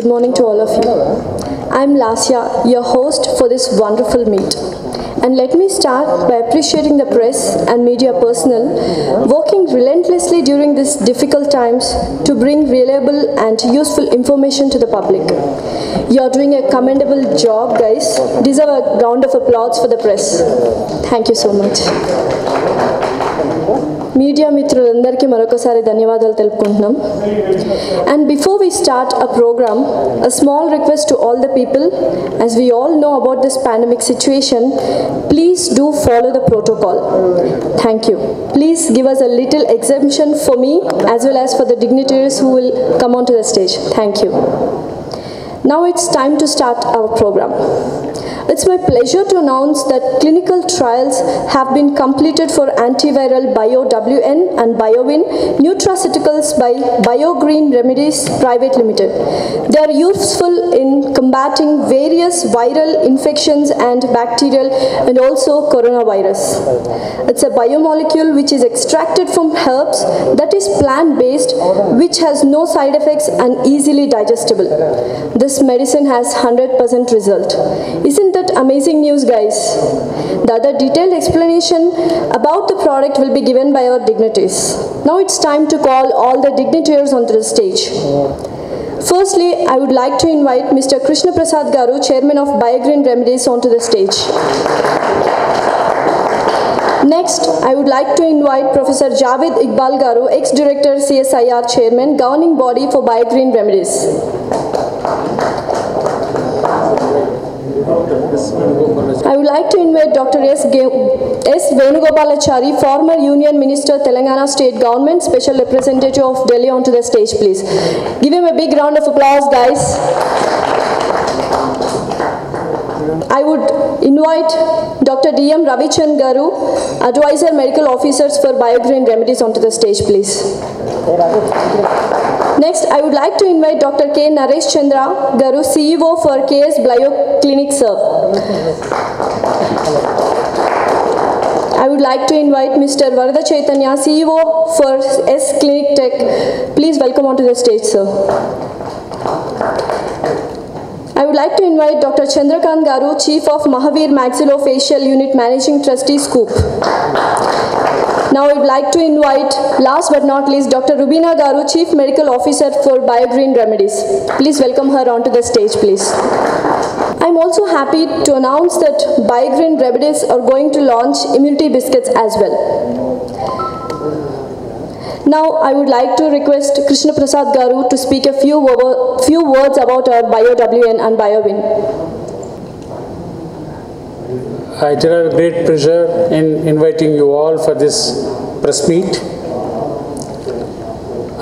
morning to all of you. I'm Lasya, your host for this wonderful meet. And let me start by appreciating the press and media personnel working relentlessly during these difficult times to bring reliable and useful information to the public. You're doing a commendable job, guys. Deserve a round of applause for the press. Thank you so much. Media మిత్రులందరికీ మరొకసారి ధన్యవాదాలు తెలుపుకుంటున్నాం. And before we start our program, a small request to all the people, as we all know about this pandemic situation, please do follow the protocol. Thank you. Please give us a little exemption for me as well as for the dignitaries who will come onto the stage. Thank you. Now it's time to start our program. It's my pleasure to announce that clinical trials have been completed for antiviral BioWN and BioWin nutraceuticals by BioGreen Remedies Private Limited. They are useful in combating various viral infections and bacterial and also coronavirus. It's a biomolecule which is extracted from herbs that is plant-based, which has no side effects and easily digestible. This medicine has 100% result. Isn't that amazing news, guys? The other detailed explanation about the product will be given by our dignitaries. Now it's time to call all the dignitaries onto the stage. Firstly, I would like to invite Mr. Krishna Prasad Garu, Chairman of BioGreen Remedies, onto the stage. Next, I would like to invite Professor Javed Iqbal Garu, Ex-Director CSIR Chairman, Governing Body for BioGreen Remedies. I would like to invite Dr. S. Venugopalachari, former Union Minister, Telangana State Government, Special Representative of Delhi, onto the stage, please. Give him a big round of applause, guys. I would invite Dr. D.M. Ravichan Garu, Advisor Medical Officers for BioGreen Remedies, onto the stage, please. Next, I would like to invite Dr. K. Naresh Chandra Garu, CEO for KS Bio Clinic Serve. I would like to invite Mr. Varada Chaitanya, CEO for S Clinic Tech. Please welcome onto the stage, sir. I would like to invite Dr. Chandrakant Garu, Chief of Mahavir Maxillofacial Unit Managing Trustee, Scoop. Now I would like to invite, last but not least, Dr. Rubina Garu, Chief Medical Officer for BioGreen Remedies. Please welcome her onto the stage, please. I'm also happy to announce that BioGreen Remedies are going to launch immunity biscuits as well. Now I would like to request Krishna Prasad Garu to speak a few words about our BioWN and BioWin. I did have a great pleasure in inviting you all for this press meet,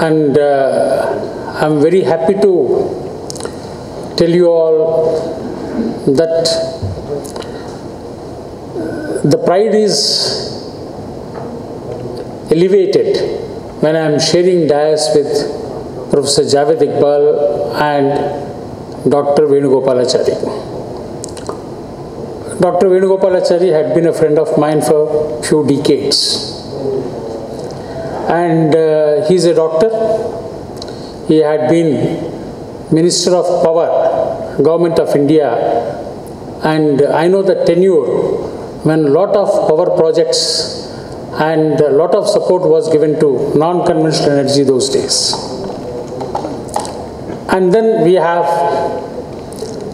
and I'm very happy to tell you all that the pride is elevated when I'm sharing dais with Professor Javed Iqbal and Dr. Venugopalachari. Dr. Venugopalachari had been a friend of mine for a few decades, and he's a doctor. He had been Minister of Power, Government of India, and I know the tenure when a lot of power projects and a lot of support was given to non-conventional energy those days. And then we have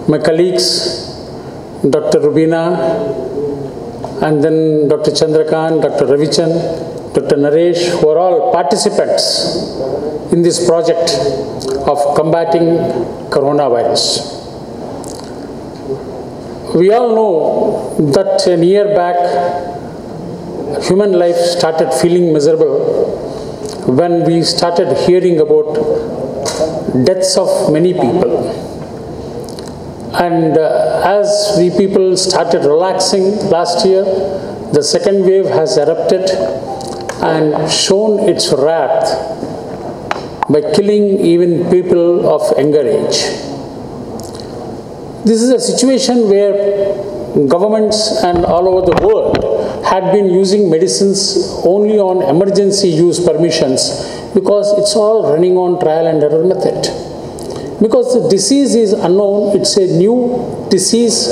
my colleagues, Dr. Rubina, and then Dr. Chandrakant, Dr. Ravichan, Dr. Naresh, who are all participants in this project of combating coronavirus. We all know that a year back, human life started feeling miserable when we started hearing about deaths of many people. And as we people started relaxing last year, the second wave has erupted and shown its wrath by killing even people of younger age. This is a situation where governments and all over the world had been using medicines only on emergency use permissions because it's all running on trial and error method. because the disease is unknown. It's a new disease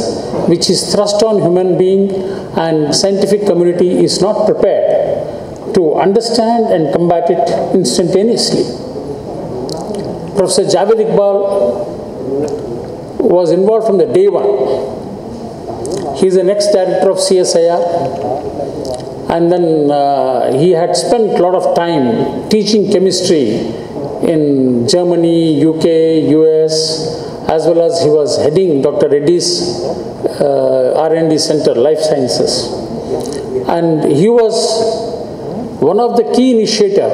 which is thrust on human being, and scientific community is not prepared to understand and combat it instantaneously. Professor Javed Iqbal was involved from the day one. He is an ex-director of CSIR, and then he had spent a lot of time teaching chemistry in Germany, UK, US, as well as he was heading Dr. Reddy's R&D Center, Life Sciences. And he was one of the key initiators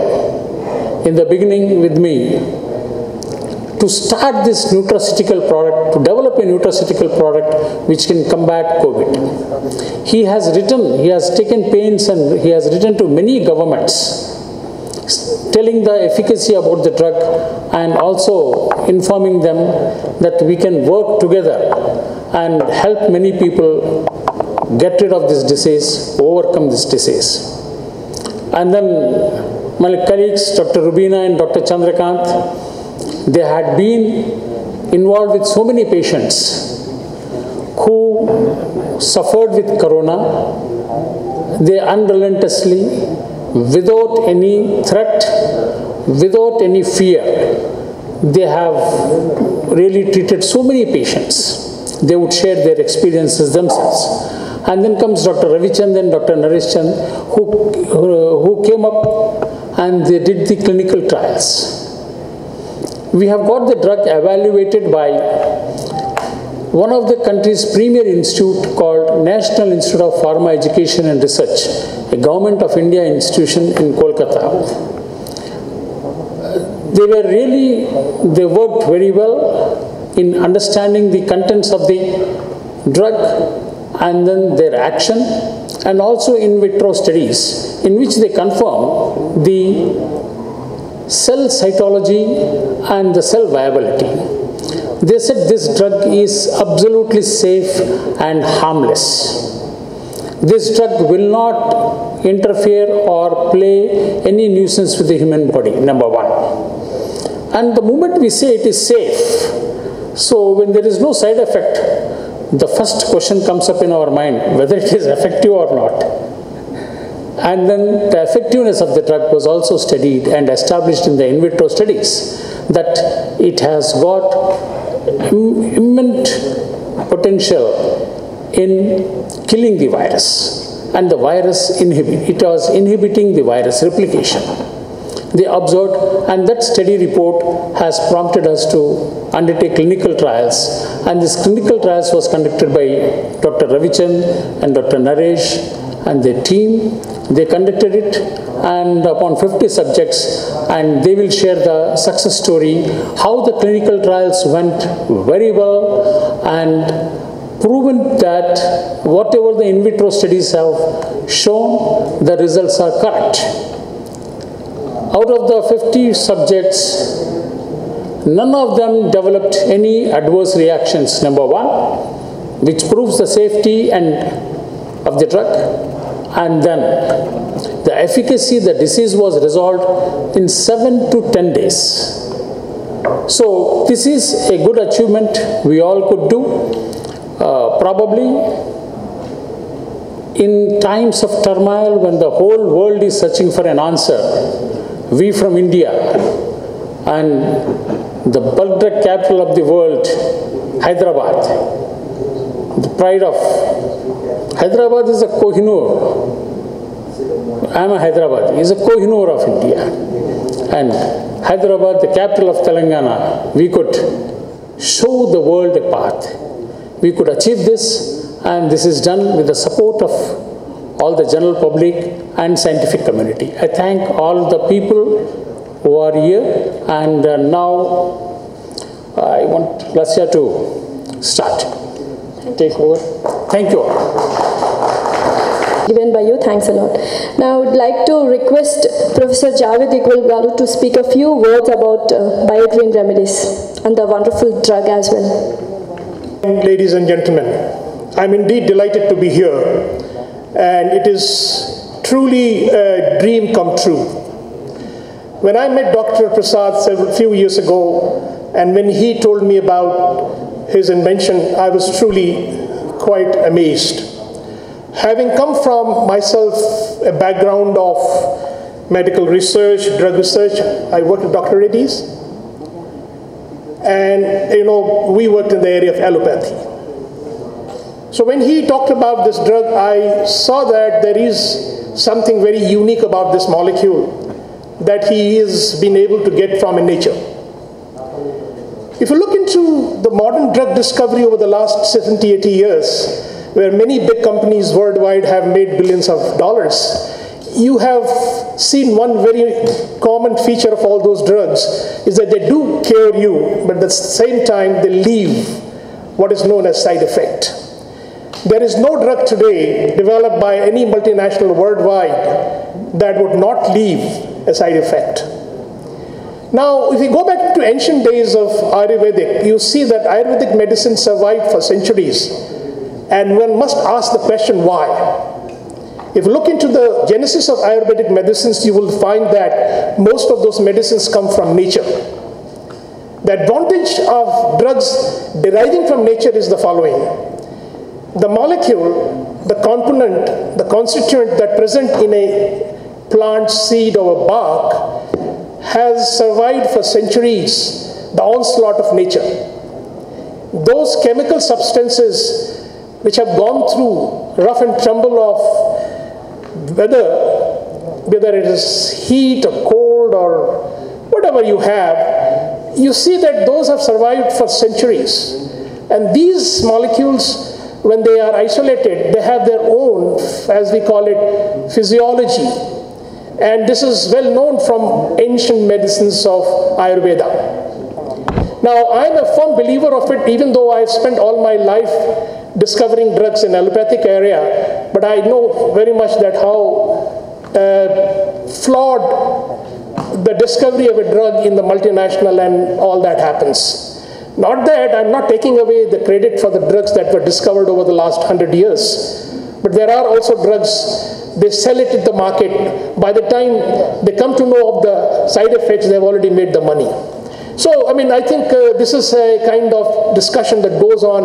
in the beginning with me to start this nutraceutical product, to develop a nutraceutical product which can combat COVID. He has taken pains, and he has written to many governments telling the efficacy about the drug and also informing them that we can work together and help many people get rid of this disease, overcome this disease. And then my colleagues, Dr. Rubina and Dr. Chandrakant, they had been involved with so many patients who suffered with corona. They unrelentingly, without any threat, without any fear, they have really treated so many patients. They would share their experiences themselves. And then comes Dr. Ravichand and Dr. Naresh Chand, who came up and they did the clinical trials. We have got the drug evaluated by one of the country's premier institute called National Institute of Pharma Education and Research, a Government of India institution in Kolkata. They worked very well in understanding the contents of the drug and then their action, and also in vitro studies in which they confirm the cell cytology and the cell viability. They said this drug is absolutely safe and harmless. This drug will not interfere or play any nuisance with the human body, number one. And the moment we say it is safe, so when there is no side effect, the first question comes up in our mind, whether it is effective or not. And then the effectiveness of the drug was also studied and established in the in vitro studies, that it has got immense potential in killing the virus, and the virus it was inhibiting the virus replication. They observed, and that study report has prompted us to undertake clinical trials, and this clinical trials was conducted by Dr. Ravichand and Dr. Naresh and their team. They conducted it, and upon 50 subjects, and they will share the success story, how the clinical trials went very well, and proven that whatever the in vitro studies have shown, the results are correct. Out of the 50 subjects, none of them developed any adverse reactions, number one, which proves the safety of the drug. And then the efficacy, the disease was resolved in 7 to 10 days. So this is a good achievement we all could do. Probably in times of turmoil, when the whole world is searching for an answer, we from India and the bulk drug capital of the world, Hyderabad, the pride of Hyderabad is a Kohinoor. I am a Hyderabad, is a Kohinoor of India. And Hyderabad, the capital of Telangana, we could show the world a path. We could achieve this, and this is done with the support of all the general public and scientific community. I thank all the people who are here, and now I want Lasya to start. Take over. Thank you all. Given by you, thanks a lot. Now I would like to request Professor Javed Iqbal Garu to speak a few words about Biogreen Remedies and the wonderful drug as well. Ladies and gentlemen, I'm indeed delighted to be here, and it is truly a dream come true. When I met Dr. Prasad a few years ago, And when he told me about his invention, I was truly quite amazed. Having come from myself a background of medical research, drug research, I worked with Dr. Reddy's, and we worked in the area of allopathy. So when he talked about this drug, I saw that there is something very unique about this molecule that he has been able to get from in nature. If you look into the modern drug discovery over the last 70, 80 years, where many big companies worldwide have made billions of dollars, you have seen one very common feature of all those drugs is that they do cure you, but at the same time they leave what is known as side effect. There is no drug today developed by any multinational worldwide that would not leave a side effect. Now, if we go back to ancient days of Ayurvedic, you see that Ayurvedic medicine survived for centuries. And one must ask the question, why? If you look into the genesis of Ayurvedic medicines, you will find that most of those medicines come from nature. The advantage of drugs deriving from nature is the following. The molecule, the component, the constituent that present in a plant, seed, or a bark has survived for centuries the onslaught of nature. Those chemical substances which have gone through rough and tumble of weather, whether it is heat or cold or whatever you have, you see that those have survived for centuries. And these molecules, when they are isolated, they have their own, as we call it, physiology. And this is well known from ancient medicines of Ayurveda. Now, I'm a firm believer of it, even though I've spent all my life discovering drugs in allopathic area, but I know very much that how flawed the discovery of a drug in the multinational and all that happens. Not that I'm not taking away the credit for the drugs that were discovered over the last 100 years, but there are also drugs, they sell it in the market. By the time they come to know of the side effects, they've already made the money. So, I think this is a kind of discussion that goes on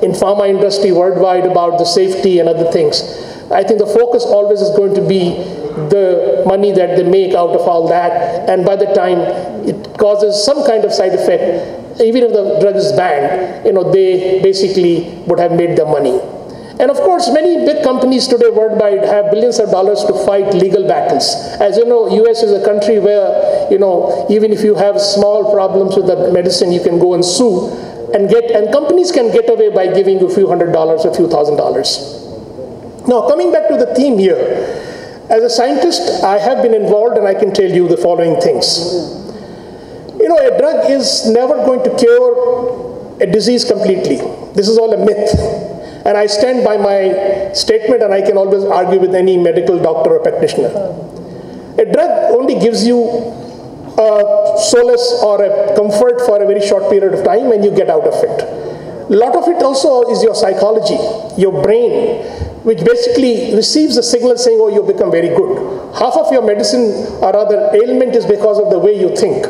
in pharma industry worldwide about the safety and other things. I think the focus always is going to be the money that they make out of all that, and by the time it causes some kind of side effect, even if the drug is banned, they basically would have made the money. And of course, many big companies today worldwide have billions of dollars to fight legal battles. As you know, US is a country where, even if you have small problems with the medicine, you can go and sue and companies can get away by giving you a few $100s, a few $1,000s. Now, coming back to the theme here, as a scientist, I have been involved and I can tell you the following things. A drug is never going to cure a disease completely. This is all a myth. And I stand by my statement, and I can always argue with any medical doctor or practitioner. A drug only gives you a solace or a comfort for a very short period of time and you get out of it. A lot of it also is your psychology, your brain, which basically receives a signal saying, oh, you've become very good. Half of your medicine or other ailment is because of the way you think.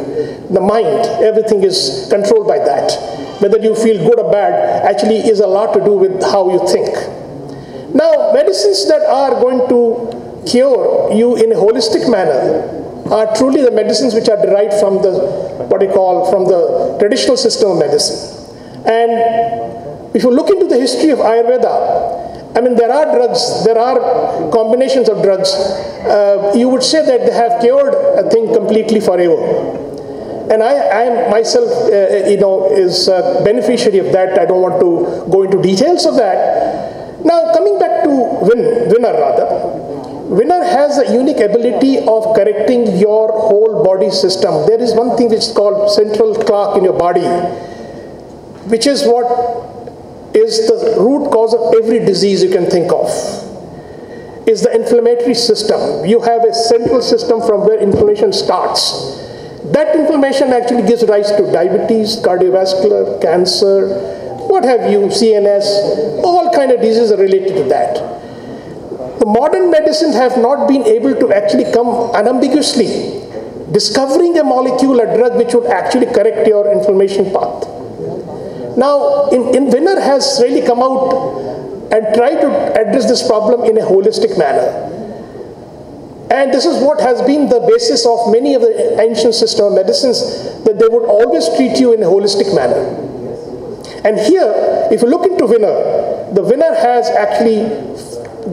The mind, everything is controlled by that. Whether you feel good or bad actually is a lot to do with how you think. Now, medicines that are going to cure you in a holistic manner are truly the medicines which are derived from from the traditional system of medicine. And if you look into the history of Ayurveda, there are drugs, there are combinations of drugs. You would say that they have cured a thing completely forever. And I myself, is a beneficiary of that. I don't want to go into details of that. Now, coming back to Winner has a unique ability of correcting your whole body system. There is one thing which is called central clock in your body, which is what is the root cause of every disease you can think of, is the inflammatory system. You have a central system from where inflammation starts. That inflammation actually gives rise to diabetes, cardiovascular, cancer, what have you, CNS, all kind of diseases are related to that. The modern medicines have not been able to actually come unambiguously discovering a molecule, a drug which would actually correct your inflammation path. Now, in Winner has really come out and tried to address this problem in a holistic manner. And this is what has been the basis of many of the ancient system of medicines, that they would always treat you in a holistic manner. And here, if you look into Winner, the Winner has actually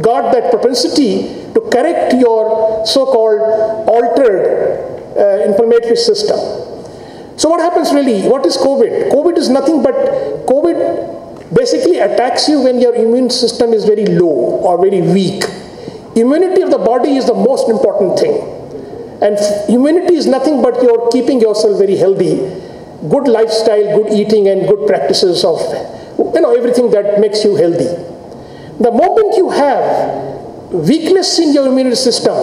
got that propensity to correct your so-called altered inflammatory system. So what happens really? What is COVID? COVID is nothing but, COVID basically attacks you when your immune system is very low or very weak. Immunity of the body is the most important thing. And immunity is nothing but you're keeping yourself very healthy. Good lifestyle, good eating, and good practices of, everything that makes you healthy. The moment you have weakness in your immune system,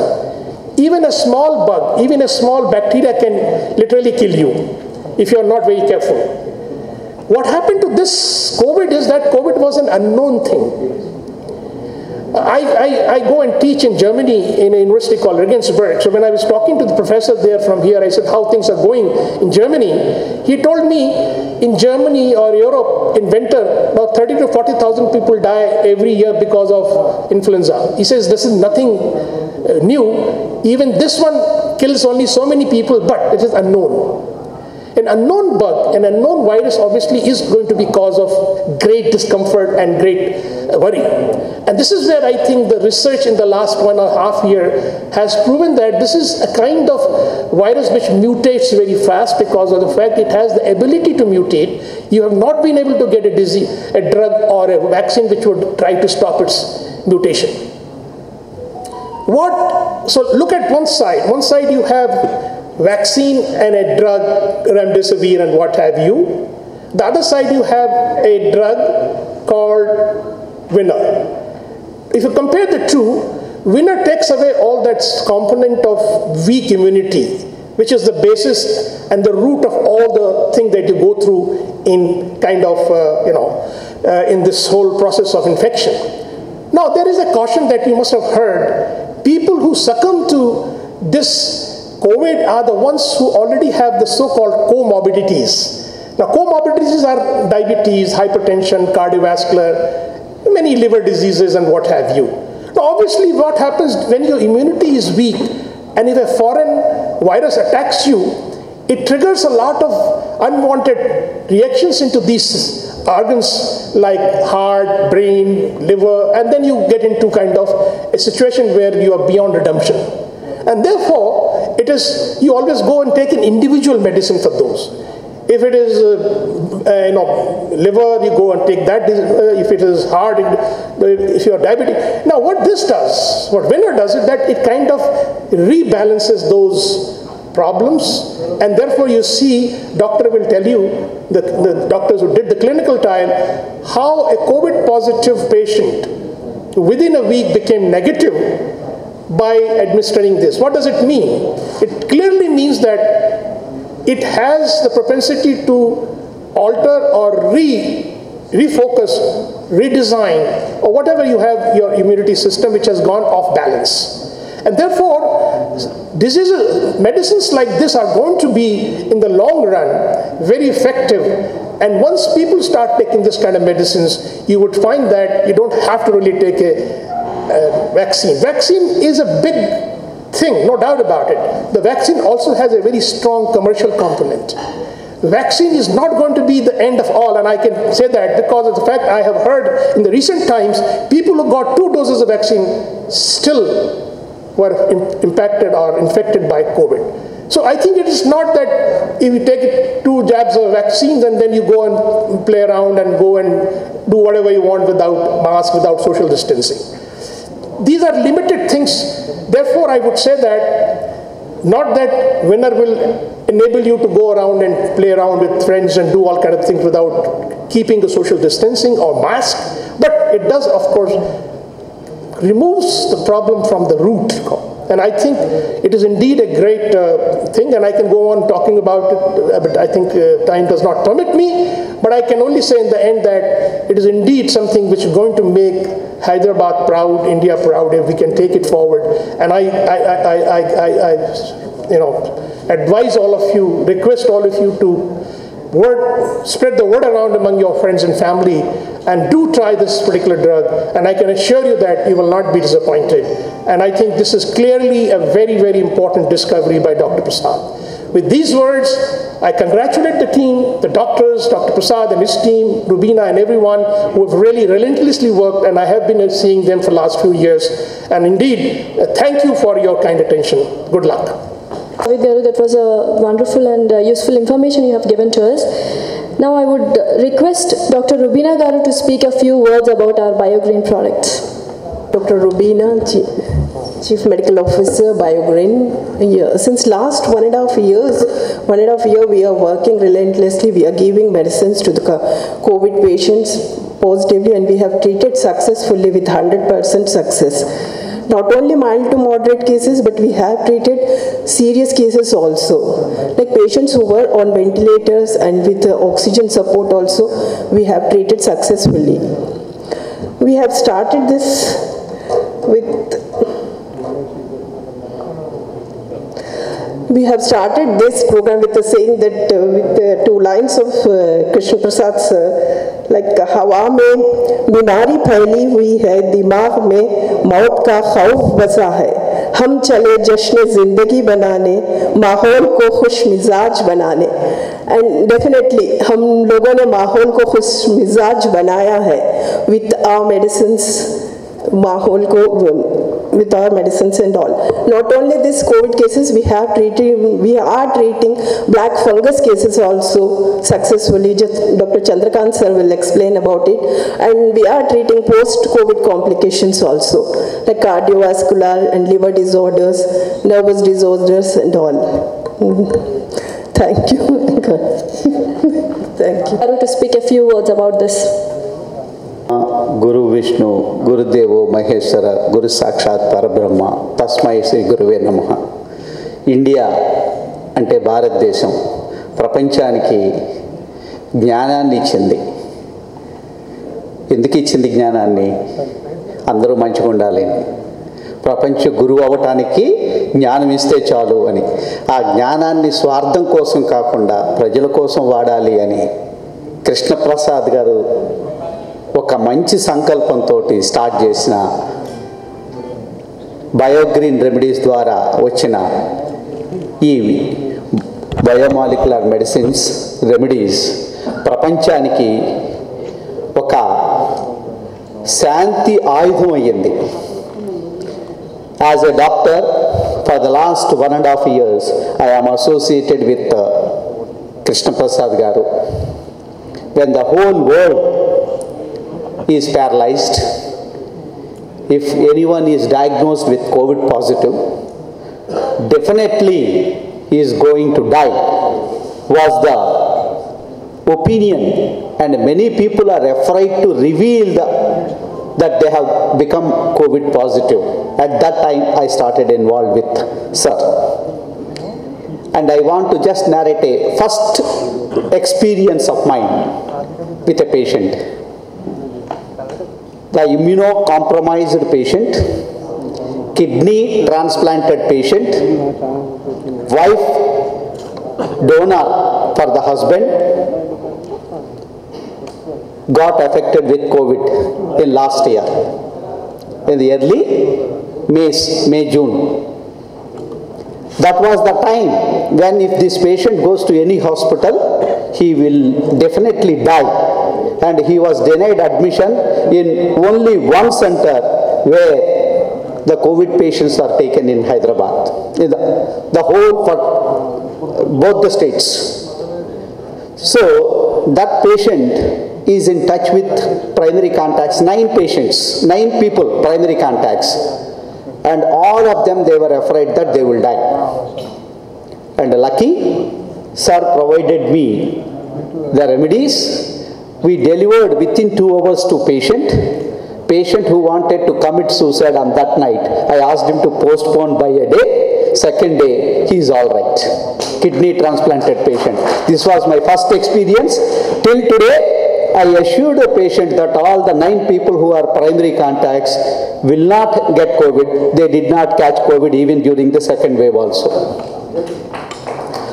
even a small bug, even a small bacteria can literally kill you if you're not very careful. What happened to this COVID is that COVID was an unknown thing. I go and teach in Germany in a university called Regensburg. So when I was talking to the professor there from here, I said how things are going in Germany. He told me in Germany or Europe in winter, about 30 to 40,000 people die every year because of influenza. He says this is nothing new. Even this one kills only so many people, but it is unknown. An unknown bug, an unknown virus obviously is going to be cause of great discomfort and great worry. And this is where I think the research in the last 1.5 years has proven that this is a kind of virus which mutates very fast because of the fact it has the ability to mutate. You have not been able to get a disease, a drug or a vaccine which would try to stop its mutation. So look at one side. One side you have vaccine and a drug, remdesivir and what have you. The other side you have a drug called Winner. If you compare the two, Winner takes away all that component of weak immunity, which is the basis and the root of all the things that you go through in kind of, in this whole process of infection. Now, there is a caution that you must have heard. People who succumb to this COVID are the ones who already have the so-called comorbidities. Now, comorbidities are diabetes, hypertension, cardiovascular, many liver diseases and what have you. Now, obviously, what happens when your immunity is weak and if a foreign virus attacks you, it triggers a lot of unwanted reactions into these organs like heart, brain, liver, and then you get into kind of a situation where you are beyond redemption. And therefore, you always go and take an individual medicine for those. If it is, liver, you go and take that. If it is heart, if you are diabetic. Now, what this does, what Winner does is that it kind of rebalances those problems, and therefore you see, doctor will tell you, the doctors who did the clinical trial, how a COVID positive patient within a week became negative by administering this. What does it mean? It clearly means that it has the propensity to alter or refocus, redesign, or whatever you have your immunity system which has gone off balance. And therefore, medicines like this are going to be, in the long run, very effective. And once people start taking this kind of medicines, you would find that you don't have to really take a vaccine. Vaccine is a big thing, no doubt about it. The vaccine also has a very strong commercial component. Vaccine is not going to be the end of all, and I can say that because of the fact I have heard in the recent times, people who got 2 doses of vaccine still were impacted or infected by COVID. So I think it is not that if you take 2 jabs of vaccines and then you go and play around and go and do whatever you want without mask, without social distancing. These are limited things. Therefore, I would say that not that Winner will enable you to go around and play around with friends and do all kind of things without keeping the social distancing or mask, but it does, of course, removes the problem from the root. And I think it is indeed a great thing, and I can go on talking about it, but I think time does not permit me. But I can only say in the end that it is indeed something which is going to make Hyderabad proud, India proud, if we can take it forward. And I advise all of you, request all of you to spread the word around among your friends and family, and do try this particular drug, and I can assure you that you will not be disappointed. And I think this is clearly a very, very important discovery by Dr. Prasad. With these words, I congratulate the team, the doctors, Dr. Prasad and his team, Rubina and everyone who have really relentlessly worked, and I have been seeing them for the last few years. And indeed, thank you for your kind attention. Good luck. Javed Garu, that was a wonderful and useful information you have given to us. Now I would request Dr. Rubina Garu to speak a few words about our BioGreen products. Dr. Rubina, Chief Medical Officer, BioGreen. Since last 1.5 years, we are working relentlessly. We are giving medicines to the COVID patients positively, and we have treated successfully with 100% success. Not only mild to moderate cases, but we have treated serious cases also. Like patients who were on ventilators and with oxygen support also, we have treated successfully. We have started this program with the saying that with the 2 lines of Krishna Prasad sir, like हवा में बीमारी फैली हुई है, दिमाग में मौत का खौफ बसा है, हम चले जश्न जिंदगी बनाने, माहौल को खुश मिजाज बनाने. एंड डेफिनेटली हम लोगों ने माहौल को खुश मिजाज बनाया है विथ आवर मेडिसिन्स, माहौल को with our medicines and all. Not only this COVID cases, we are treating black fungus cases also successfully. Just Dr. Chandrakant sir will explain about it. And we are treating post-COVID complications also, like cardiovascular and liver disorders, nervous disorders and all. Thank you. Thank you. I want to speak a few words about this. गुरु विष्णु गुरुदेवो महेश्वर गुरु साक्षात् परब्रह्म तस्मै श्री गुरुवे नमः. India అంటే భారతదేశం ప్రపంచానికి జ్ఞానాన్ని ఇచ్చింది. ఎందుకు ఇచ్చింది జ్ఞానాన్ని? అందరూ మంచిగా ఉండాలి, ప్రపంచ గురువు అవటానికి జ్ఞానం ఇస్తే చాలు అని. ఆ జ్ఞానాన్ని స్వార్థం కోసం కాకుండా ప్రజల కోసం వాడాలి అని కృష్ణప్రసాద్ గారు ఒక మంచి సంకల్పంతో స్టార్ట్ చేసిన బయోగ్రీన్ రెమెడీస్ ద్వారా వచ్చిన ఈ బయోమాలిక్యులర్ మెడిసిన్స్ రెమెడీస్ ప్రపంచానికి ఒక శాంతి ఆయుధం అయ్యింది. As a doctor for the last 1.5 years I am associated with Krishna Prasad garu. When the whole world is paralyzed, if anyone is diagnosed with COVID positive, definitely he is going to die, was the opinion, and many people are afraid to reveal that they have become COVID positive. At that time I started involved with sir, and I want to just narrate a first experience of mine with a patient. The immunocompromised patient, kidney transplanted patient, wife donor for the husband, got affected with COVID in last year, in the early May, June. That was the time when if this patient goes to any hospital, he will definitely die. And he was denied admission in only one center where the COVID patients are taken in Hyderabad. In the whole for both the states. So that patient is in touch with primary contacts, 9 patients, 9 people, primary contacts. And all of them, they were afraid that they will die. And lucky, sir provided me the remedies. We delivered within 2 hours to patient who wanted to commit suicide on that night. I asked him to postpone by a day. Second day, he is all right. Kidney transplanted patient. This was my first experience. Till today, I assured the patient that all the 9 people who are primary contacts will not get COVID. They did not catch COVID even during the second wave also.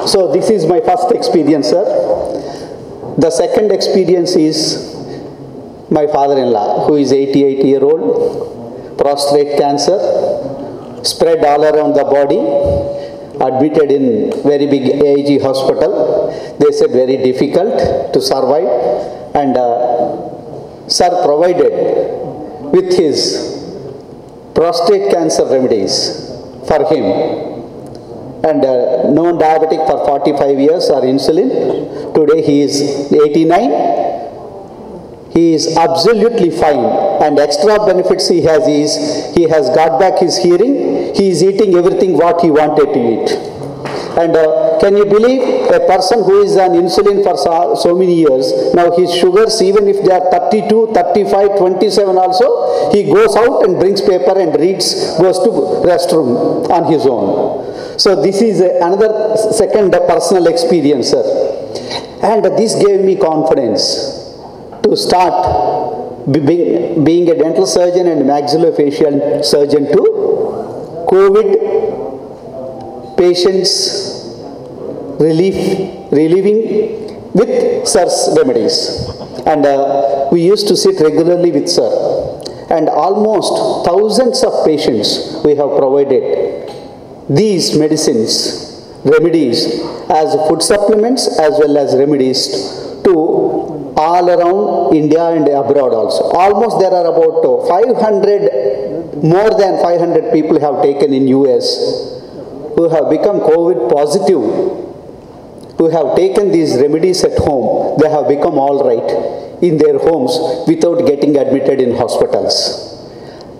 So this is my first experience, sir. The second experience is my father-in-law, who is 88-year-old, prostate cancer, spread all around the body, admitted in very big AIG hospital. They said very difficult to survive, and sir provided with his prostate cancer remedies for him. And known diabetic for 45 years or insulin. Today he is 89. He is absolutely fine, and extra benefits he has is he has got back his hearing. He is eating everything what he wanted to eat. And can you believe a person who is on insulin for so many years, now his sugars, even if they are 32, 35, 27 also, he goes out and brings paper and reads, goes to restroom on his own. So this is another second personal experience, sir. And this gave me confidence to start being a dental surgeon and maxillofacial surgeon to COVID patients relieving with sir's remedies. And we used to sit regularly with sir. And almost thousands of patients we have provided these medicines, remedies as food supplements as well as remedies to all around India and abroad also. Almost there are about 500, more than 500 people have taken in US who have become COVID positive, who have taken these remedies at home. They have become all right in their homes without getting admitted in hospitals.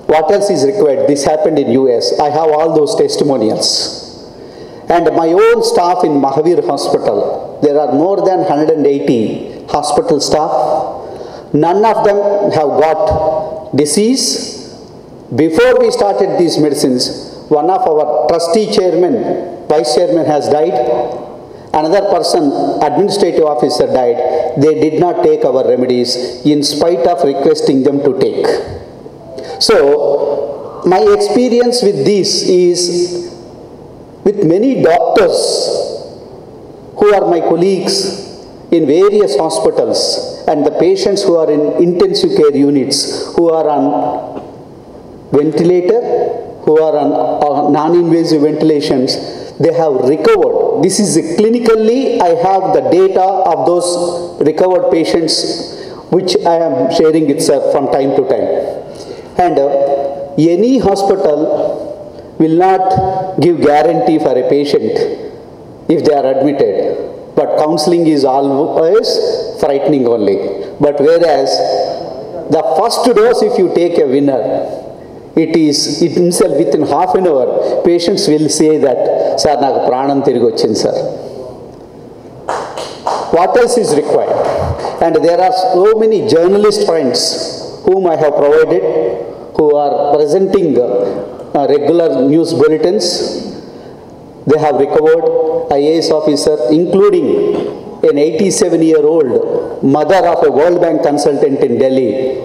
What else is required? This happened in US. I have all those testimonials. And my own staff in Mahavir Hospital, there are more than 180 hospital staff. None of them have got disease. Before we started these medicines, one of our trustee chairman, vice chairman has died. Another person, administrative officer, died. They did not take our remedies in spite of requesting them to take. So, my experience with this is with many doctors who are my colleagues in various hospitals, and the patients who are in intensive care units, who are on ventilator, who are on non-invasive ventilations, they have recovered. This is clinically, I have the data of those recovered patients which I am sharing it, sir, from time to time. And any hospital will not give guarantee for a patient if they are admitted, but counseling is always frightening only. But whereas the first dose, if you take a winner, it is itself within half an hour, patients will say that, sir, naku pranam tirigi vachindi, sir. What else is required? And there are so many journalist friends whom I have provided, who are presenting regular news bulletins. They have recovered. IAS officer, including an 87-year-old mother of a World Bank consultant in Delhi.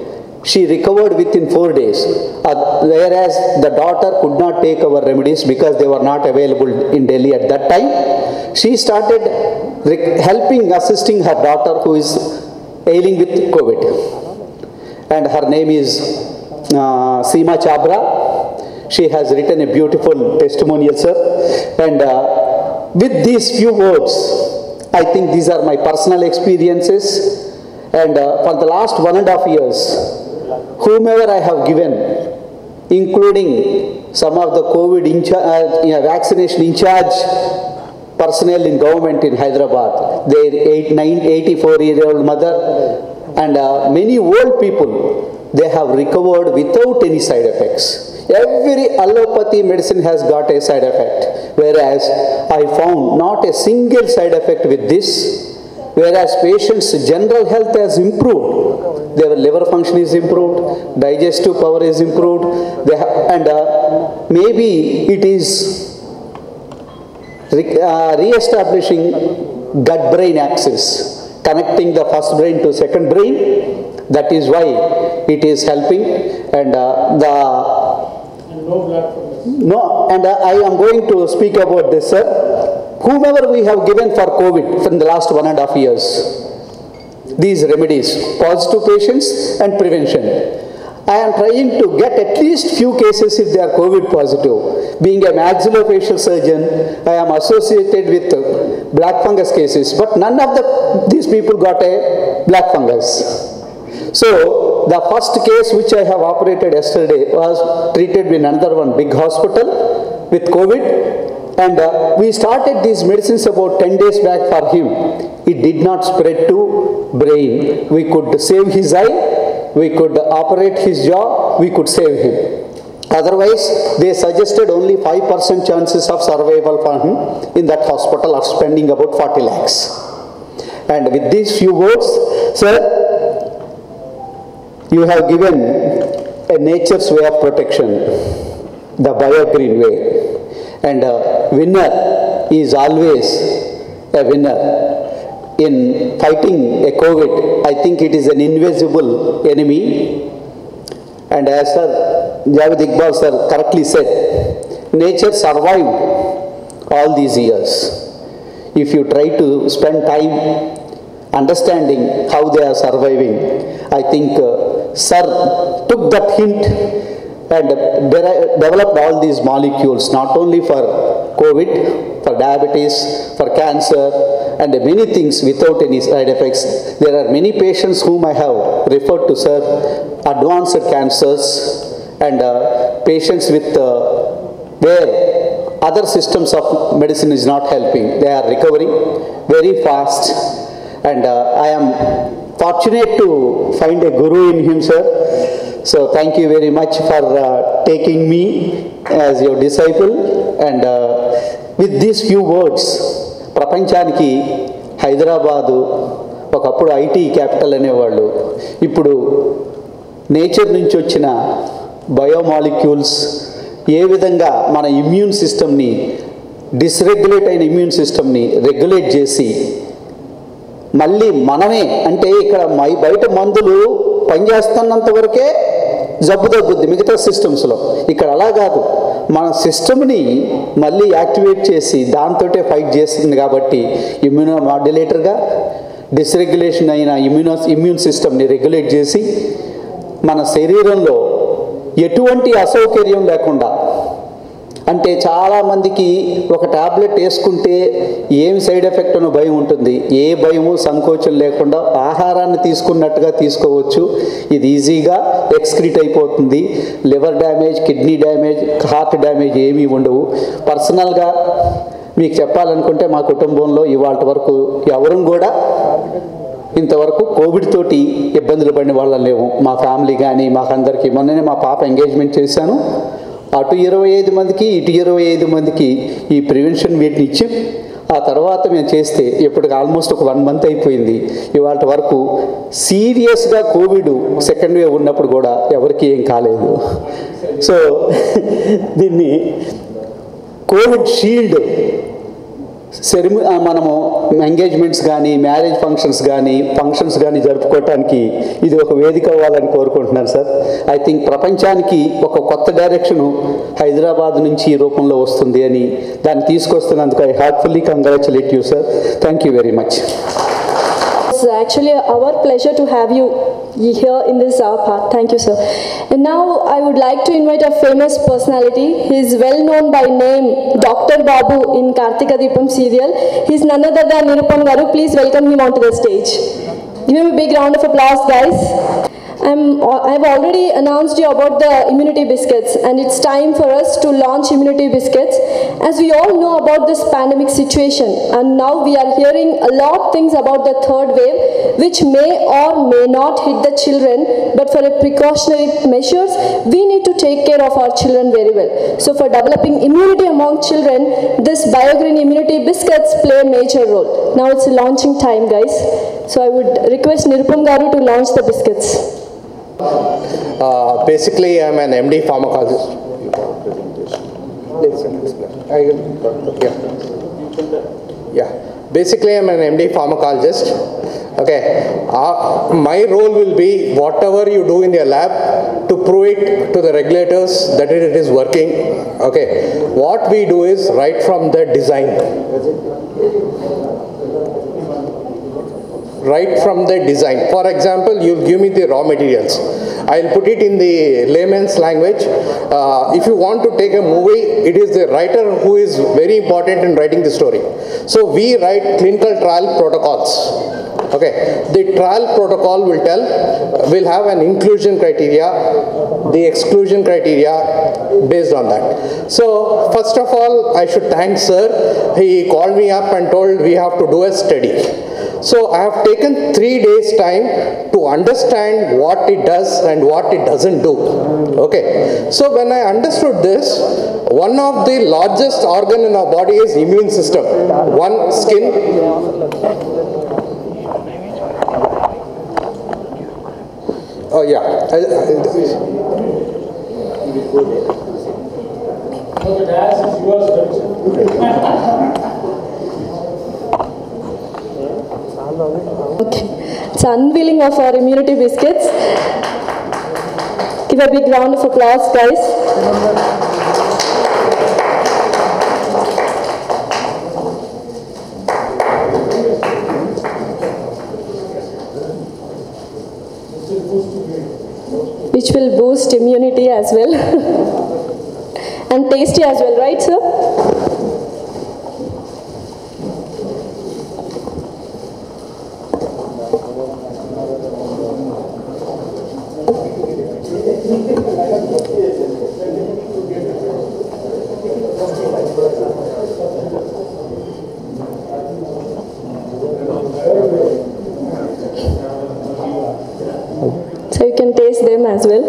She recovered within 4 days, whereas the daughter could not take our remedies because they were not available in Delhi at that time. She started helping, assisting her daughter who is ailing with COVID. And her name is Seema Chabra. She has written a beautiful testimonial, sir. And with these few words, I think these are my personal experiences. And for the last 1.5 years, whomever I have given, including some of the COVID vaccination in charge personnel in government in Hyderabad, their 84-year-old mother, and many old people, they have recovered without any side effects. Every allopathy medicine has got a side effect, whereas I found not a single side effect with this. Whereas patients' general health has improved, their liver function is improved, digestive power is improved, and maybe it is re-establishing gut-brain axis, connecting the first brain to second brain. That is why it is helping. And I am going to speak about this, sir. whomever we have given for COVID from the last 1.5 years, these remedies, positive patients and prevention. I am trying to get at least few cases if they are COVID positive. Being a maxillofacial surgeon, I am associated with black fungus cases, but none of these people got a black fungus. So the first case which I have operated yesterday was treated in another one big hospital with COVID, and we started these medicines about 10 days back for him. It did not spread to brain. We could save his eye, we could operate his jaw, we could save him. Otherwise, they suggested only 5% chances of survival for him in that hospital of spending about 40 lakhs. And with these few words, sir, you have given a nature's way of protection, the BioGreen way. And a winner is always a winner. In fighting a COVID, I think it is an invisible enemy. And as Sir Javed Iqbal sir correctly said, nature survived all these years. If you try to spend time understanding how they are surviving, I think Sir took that hint and developed all these molecules, not only for COVID, for diabetes, for cancer, and many things without any side effects. There are many patients whom I have referred to, sir, advanced cancers and patients with where other systems of medicine is not helping. They are recovering very fast, and I am fortunate to find a guru in him, sir. So thank you very much for taking me as your disciple. And with these few words, ప్రపంచానికి హైదరాబాదు ఒకప్పుడు IT capital అనేవాళ్ళు, ఇప్పుడు nature నుంచి వచ్చిన biomolecules ఏ విధంగా మన immune సిస్టమ్ని, డిస్రెగ్యులేట్ అయిన ఇమ్యూన్ సిస్టమ్ని రెగ్యులేట్ చేసి మళ్ళీ మనమే, అంటే ఇక్కడ బయట మందులు పనిచేస్తున్నంత వరకే జబ్బు తగ్గుద్ది మిగతా సిస్టమ్స్లో, ఇక్కడ అలా కాదు, మన సిస్టమ్ని మళ్ళీ యాక్టివేట్ చేసి దాంతోటే ఫైట్ చేస్తుంది. కాబట్టి ఇమ్యూనో మాడ్యులేటర్గా డిస్రెగ్యులేషన్ అయిన ఇమ్యూన్ సిస్టమ్ని రెగ్యులేట్ చేసి మన శరీరంలో ఎటువంటి అసౌకర్యం లేకుండా, అంటే చాలామందికి ఒక టాబ్లెట్ వేసుకుంటే ఏమి సైడ్ ఎఫెక్ట్ అనే భయం ఉంటుంది. ఏ భయము సంకోచం లేకుండా ఆహారాన్ని తీసుకున్నట్టుగా తీసుకోవచ్చు. ఇది ఈజీగా ఎక్స్క్రీట్ అయిపోతుంది. Liver damage, kidney damage, heart damage ఏమీ ఉండవు. పర్సనల్గా మీకు చెప్పాలనుకుంటే మా కుటుంబంలో ఇవాళ వరకు ఎవరు కూడా ఇంతవరకు కోవిడ్ తోటి ఇబ్బందులు పడిన వాళ్ళం లేవు. మా ఫ్యామిలీ కానీ మాకందరికీ. మొన్ననే మా పాప ఎంగేజ్మెంట్ చేశాను. అటు 25 మందికి ఇటు 25 మందికి ఈ ప్రివెన్షన్ వీటిని ఇచ్చి ఆ తర్వాత మేము చేస్తే ఇప్పటికి ఆల్మోస్ట్ ఒక 1 మంత్ అయిపోయింది. ఇవాళ వరకు సీరియస్గా కోవిడ్ సెకండ్ వేవ్ ఉన్నప్పుడు కూడా ఎవరికి ఏం కాలేదు. సో దీన్ని కోవిడ్ షీల్డ్ మనము ఎంగేజ్మెంట్స్ కానీ మ్యారేజ్ ఫంక్షన్స్ కానీ జరుపుకోవటానికి ఇది ఒక వేదిక అవ్వాలని కోరుకుంటున్నాను సార్. ఐ థింక్ ప్రపంచానికి ఒక కొత్త డైరెక్షను హైదరాబాద్ నుంచి ఈ రూపంలో వస్తుంది అని దాన్ని తీసుకొస్తున్నందుకు I heartfully congratulate you sir. Thank you very much. It's actually our pleasure to have you here in this path. Thank you, sir. And now I would like to invite a famous personality. He is well known by name Dr. Babu in Kartika Deepam serial. He is none other than Nirupam Garu. Please welcome him onto the stage. Give him a big round of applause, guys. I've already announced you about the immunity biscuits, and it's time for us to launch immunity biscuits. As we all know about this pandemic situation, and now we are hearing a lot of things about the third wave, which may or may not hit the children, but for a precautionary measures, we need to take care of our children very well. So for developing immunity among children, this BioGreen immunity biscuits play a major role. Now it's launching time, guys. So I would request Nirupam Garu to launch the biscuits. Basically, I'm an MD pharmacologist. Yeah. Basically, I'm an MD pharmacologist. Okay, my role will be whatever you do in your lab to prove it to the regulators that it is working. Okay, what we do is right from the design. Right from the design. For example, you'll give me the raw materials. I'll put it in the layman's language. If you want to take a movie, it is the writer who is very important in writing the story. So we write clinical trial protocols. Okay, the trial protocol will have an inclusion criteria, the exclusion criteria based on that. So first of all, I should thank sir. He called me up and told we have to do a study. So I have taken 3 days time to understand what it does and what it doesn't do. Okay. So when I understood this, one of the largest organ in our body is immune system. One, skin. Oh yeah. Okay. It's unveiling of our immunity biscuits. Give a big round of applause, guys. Which will boost immunity as well. And tasty as well, right, sir? So you can taste them as well.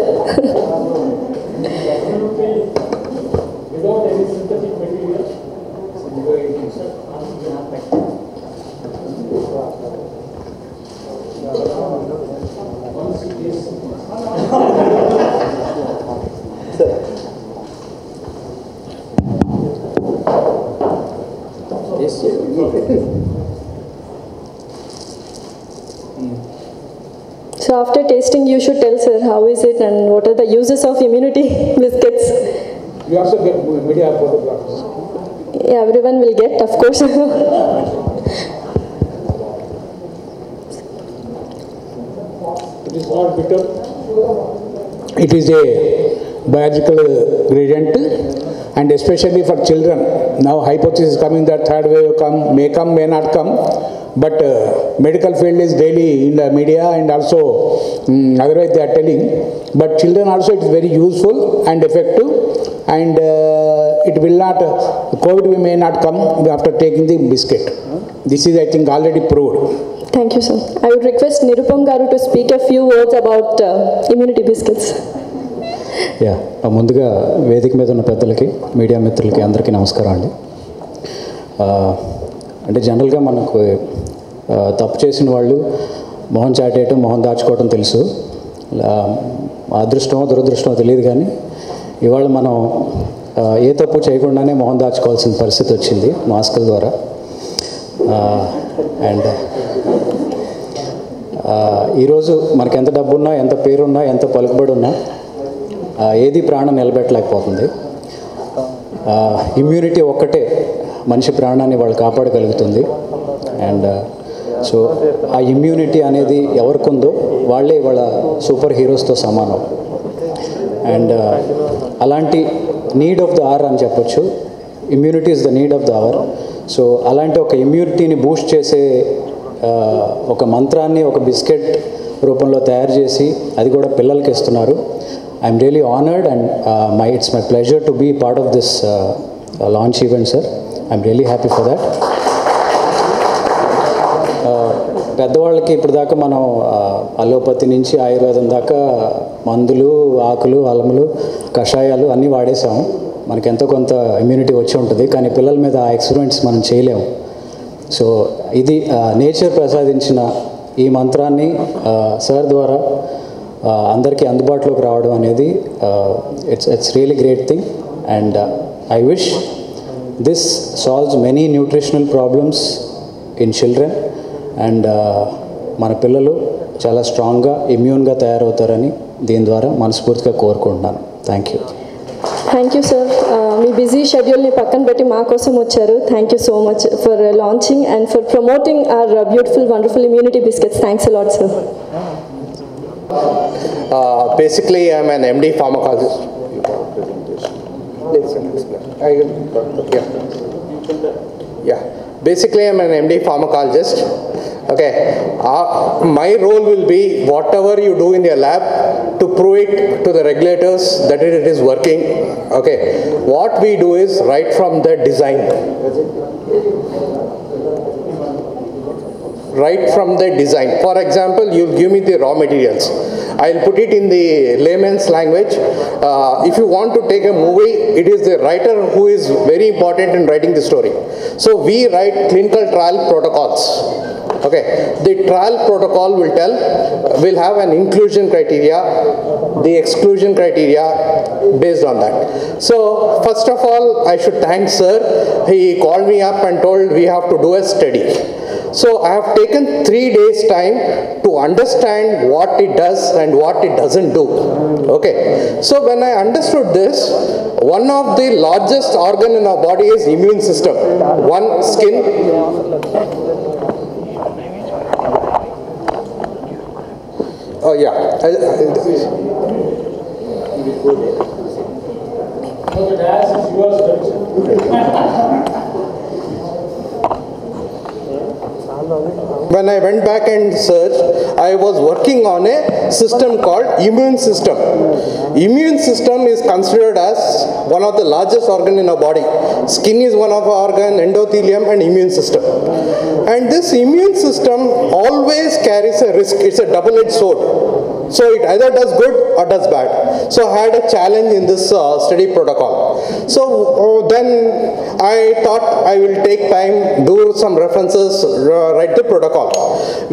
So after tasting, you should tell sir how is it and what are the uses of immunity biscuits. You also get media photographs. Yeah, everyone will get, of course. It is not bitter. It is a biological gradient, and especially for children. Now hypothesis is coming that third wave may come, may not come. But medical field is daily in the media, and also otherwise they are telling. But children also it is very useful and effective, and it will not, COVID may not come after taking the biscuit. This is, I think, already proved. Thank you, sir. I would request Nirupam Garu to speak a few words about immunity biscuits. Yeah ముందుగా వేదిక మీద ఉన్న పెద్దలకి media మిత్రులకి అందరికీ నమస్కారం అండి. అంటే జనరల్గా మనకు తప్పు చేసిన వాళ్ళు మొహం చాటేయటం మొహం దాచుకోవటం తెలుసు. అదృష్టమో దురదృష్టమో తెలియదు, కానీ ఇవాళ మనం ఏ తప్పు చేయకుండానే మొహం దాచుకోవాల్సిన పరిస్థితి వచ్చింది మాస్కుల ద్వారా. అండ్ ఈరోజు మనకి ఎంత డబ్బున్నా, ఎంత పేరున్నా, ఎంత పలుకుబడి ఉన్నా ఏది ప్రాణం నిలబెట్టలేకపోతుంది. ఇమ్యూనిటీ ఒక్కటే మనిషి ప్రాణాన్ని వాళ్ళు కాపాడగలుగుతుంది. అండ్ సో ఆ ఇమ్యూనిటీ అనేది ఎవరికి ఉందో వాళ్ళే వాళ్ళ సూపర్ హీరోస్తో సమానం. అండ్ అలాంటి నీడ్ ఆఫ్ ద అవర్ అని చెప్పొచ్చు. Immunity is the need of the hour. So అలాంటి ఒక ఇమ్యూనిటీని బూస్ట్ చేసే ఒక మంత్రాన్ని ఒక బిస్కెట్ రూపంలో తయారు చేసి అది కూడా పిల్లలకి ఇస్తున్నారు. I'm really honoured and it's my pleasure to be part of this launch event, sir. I'm really happy for that. పెద్దవాళ్ళకి ఇప్పుడు దాకా మనం అలోపతి నుంచి ఆయుర్వేదం దాకా మందులు, ఆకులు, అలములు, కషాయాలు అన్నీ వాడేసాము. మనకి ఎంతో కొంత ఇమ్యూనిటీ వచ్చి ఉంటుంది, కానీ పిల్లల మీద ఆ ఎక్స్పెరిమెంట్స్ మనం చేయలేము. సో ఇది నేచర్ ప్రసాదించిన ఈ మంత్రాన్ని సార్ ద్వారా అందరికీ అందుబాటులోకి రావడం అనేది it's really great thing. And I wish this solves many nutritional problems in children. And మన పిల్లలు చాలా స్ట్రాంగ్గా ఇమ్యూన్గా తయారవుతారని దీని ద్వారా మనస్ఫూర్తిగా కోరుకుంటున్నాను. Thank you. Thank you sir. మీ బిజీ షెడ్యూల్ని పక్కన పెట్టి మా కోసం వచ్చారు. Thank you so much for launching and for promoting our beautiful wonderful immunity biscuits. Thanks a lot, sir. Basically, I am an MD pharmacologist. Yeah. Basically, I am an MD pharmacologist. Okay. My role will be whatever you do in your lab to prove it to the regulators that it is working. Okay. What we do is right from the design. Right from the design. For example, you'll give me the raw materials. I'll put it in the layman's language. If you want to take a movie, it is the writer who is very important in writing the story. So we write clinical trial protocols. Okay, the trial protocol will have an inclusion criteria, the exclusion criteria based on that. So first of all, I should thank sir. He called me up and told we have to do a study. So I have taken 3 days time to understand what it does and what it doesn't do. Okay. So when I understood this, one of the largest organ in our body is immune system. One, skin. Oh yeah. When I went back and searched, I was working on a system called immune system. Immune system is considered as one of the largest organ in our body. Skin is one of our organ, endothelium and immune system. And this immune system always carries a risk. It's a double-edged sword. So it either does good or does bad. So I had a challenge in this study protocol. So then I thought I will take time, do some references, write the protocol.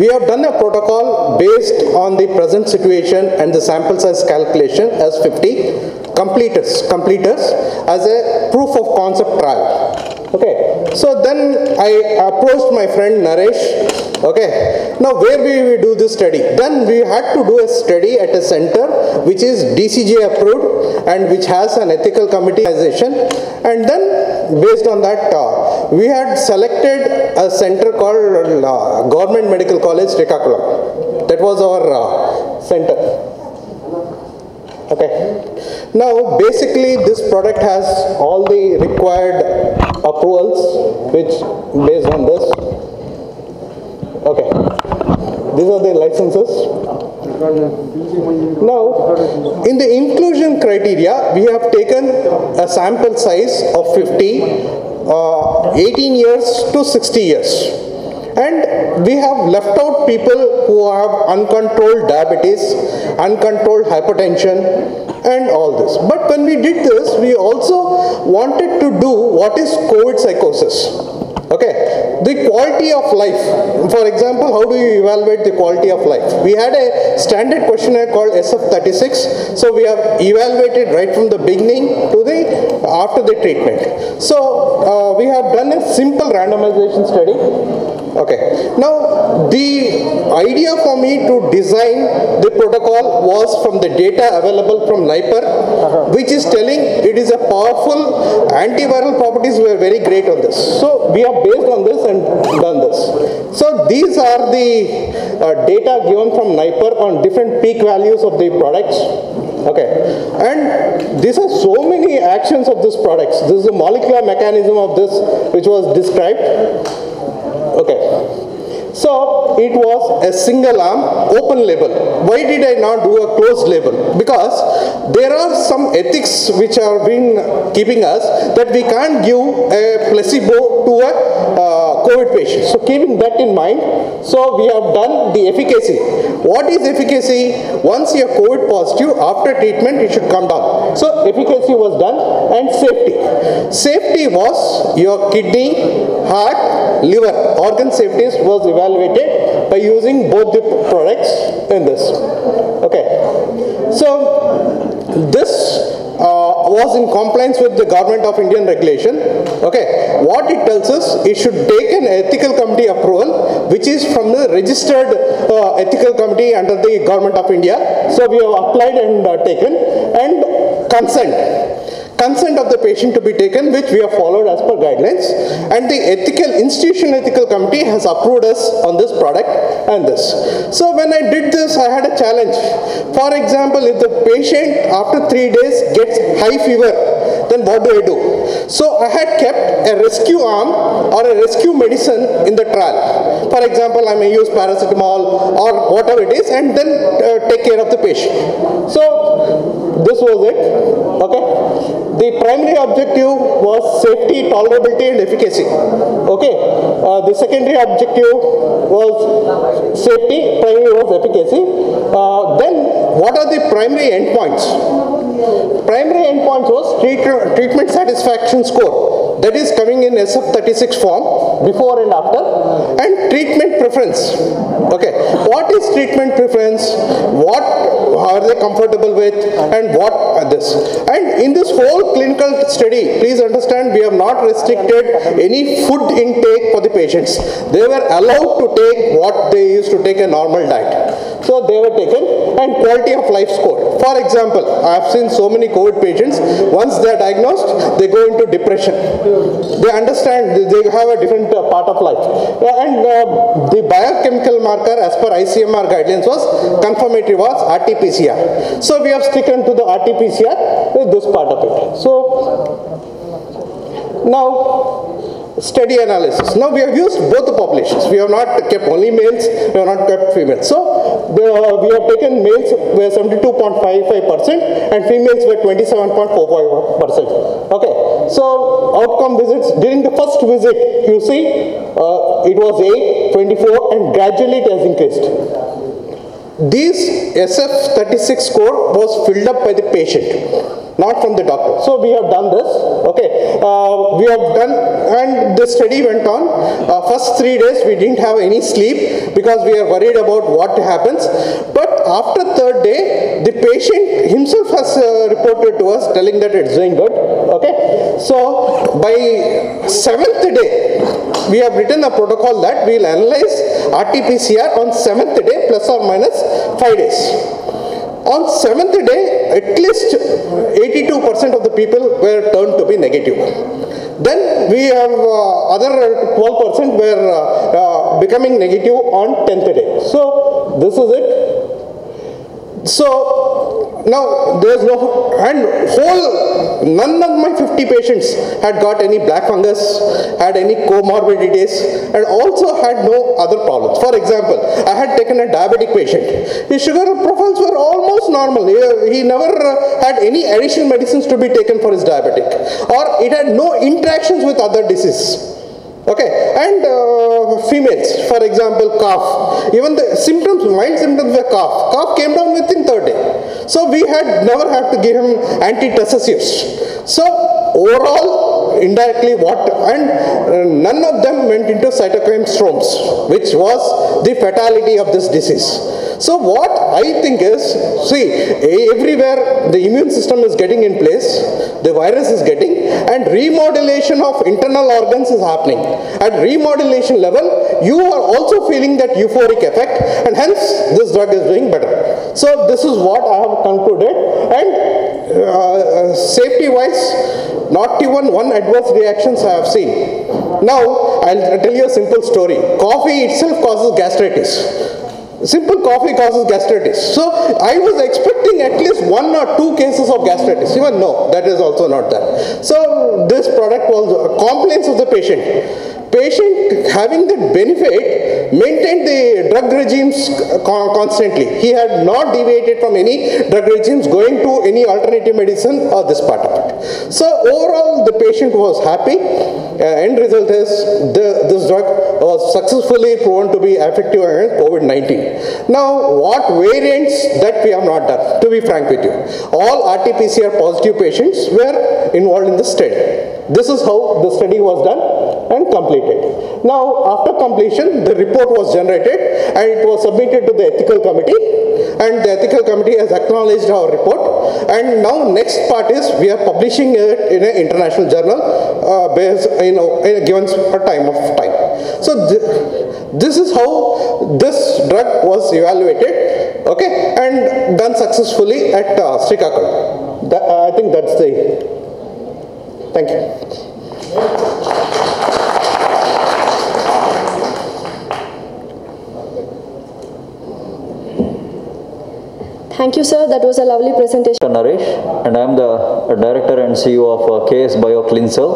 We have done a protocol based on the present situation and the sample size calculation as 50 completers as a proof of concept trial. Okay. So then I approached my friend Naresh. Okay. Now where will we do this study? Then we had to do a study at a center which is DCJ approved and which has an ethical committee. And then based on that we had selected a center called Government Medical College, Srikakulam. That was our center. Okay. Now basically this product has all the required approvals which based on this. Okay. These are the licenses. Now, in the inclusion criteria, we have taken a sample size of 50, 18 years to 60 years. And we have left out people who have uncontrolled diabetes, uncontrolled hypertension, and all this. But when we did this, we also wanted to do what is COVID psychosis. Okay, the quality of life. For example, how do you evaluate the quality of life? We had a standard questionnaire called SF36. So we have evaluated right from the beginning to the after the treatment. So we have done a simple randomization study. Okay. Now the idea for me to design the protocol was from the data available from NIPER, which is telling it is a powerful antiviral properties were very great on this. So we have based on this and done this. So these are the data given from NIPER on different peak values of the products. Okay, and these are so many actions of these products. This is the molecular mechanism of this which was described. Okay. So it was a single arm open label. Why did I not do a closed label? Because there are some ethics which are been keeping us that we can't give a placebo to a COVID patient. So keeping that in mind, so we have done the efficacy. What is efficacy? Once you are COVID positive, after treatment it should come down. So efficacy was done and safety. Safety was your kidney, heart, liver, organ safety was evaluated by using both the products in this. Okay. So this was in compliance with the Government of Indian regulation. Okay, what it tells us, it should take an ethical committee approval, which is from the registered ethical committee under the Government of India. So we have applied and taken, and consent of the patient to be taken, which we have followed as per guidelines, and the institutional ethical committee has approved us on this product and this. So when I did this, I had a challenge. For example, if the patient after 3 days gets high fever, then what do I do? So I had kept a rescue arm or a rescue medicine in the trial. For example, I may use paracetamol or whatever it is, and then take care of the patient. So this was it. Okay. The primary objective was safety, tolerability, and efficacy. Okay. The secondary objective was safety, primary was efficacy. Then what are the primary endpoints? Primary endpoints was treatment satisfaction score, that is coming in SF36 form, before and after, and treatment preference. Okay, what is treatment preference? What are they comfortable with, and what are this? And in this whole clinical study, please understand, we have not restricted any food intake for the patients. They were allowed to take what they used to take a normal diet. So they were taken, and quality of life score. For example, I have seen so many COVID patients, once they are diagnosed, they go into depression. They understand, they have a different part of life. And the biochemical marker as per ICMR guidelines was, confirmatory was RT-PCR. So we have sticken to the RT-PCR with this part of it. So now, study analysis. Now we have used both the populations. We have not kept only males, we have not kept females. So we have taken males were 72.55% and females were 27.45%. Okay. So outcome visits, during the first visit, you see it was 8, 24, and gradually it has increased. This SF36 score was filled up by the patient, not from the doctor. So we have done this. Okay, we have done, and the study went on. First 3 days we didn't have any sleep because we are worried about what happens. But after third day, the patient himself has reported to us telling that it's doing good. Okay, so by 7th day, we have written a protocol that we will analyze RT-PCR on 7th day plus or minus 5 days. On 7th day, at least 82% of the people were turned to be negative. Then we have other 12% were becoming negative on 10th day. So this is it. So now there's no, and none of my 50 patients had got any black fungus, had any comorbidities, and also had no other problems. For example, I had taken a diabetic patient. His sugar profiles were almost normal. He never had any additional medicines to be taken for his diabetic, or it had no interactions with other diseases. Okay, and females, for example, cough. Even the symptoms, mild symptoms were cough. Cough came down within 3rd day. So we had never had to give him antitussives. So overall, indirectly what, and none of them went into cytokine storms, which was the fatality of this disease. So what I think is, see, everywhere the immune system is getting in place, the virus is getting, and remodulation of internal organs is happening. At remodulation level, you are also feeling that euphoric effect, and hence this drug is doing better. So this is what I have concluded, and safety-wise, not even one adverse reactions I have seen. Now, I'll tell you a simple story. Coffee itself causes gastritis. Simple coffee causes gastritis. So I was expecting at least 1 or 2 cases of gastritis. Even no, that is also not there. So this product was complaints of the patient. Patient having the benefit maintained the drug regimes constantly. He had not deviated from any drug regimes, going to any alternative medicine or this part of it. So overall the patient was happy. End result is this drug was successfully proven to be effective against COVID-19. Now what variants that we have not done, to be frank with you. All RT-PCR positive patients were involved in the study. This is how the study was done and completed. Now, after completion, the report was generated and it was submitted to the ethical committee. and the ethical committee has acknowledged our report. And now next part is we are publishing it in an international journal based in a given time. So this is how this drug was evaluated, okay, and done successfully at Srikakulam. I think that's the. Thank you. Thank you, sir. That was a lovely presentation. Naresh, and I am the director and CEO of KS BioCleanCell.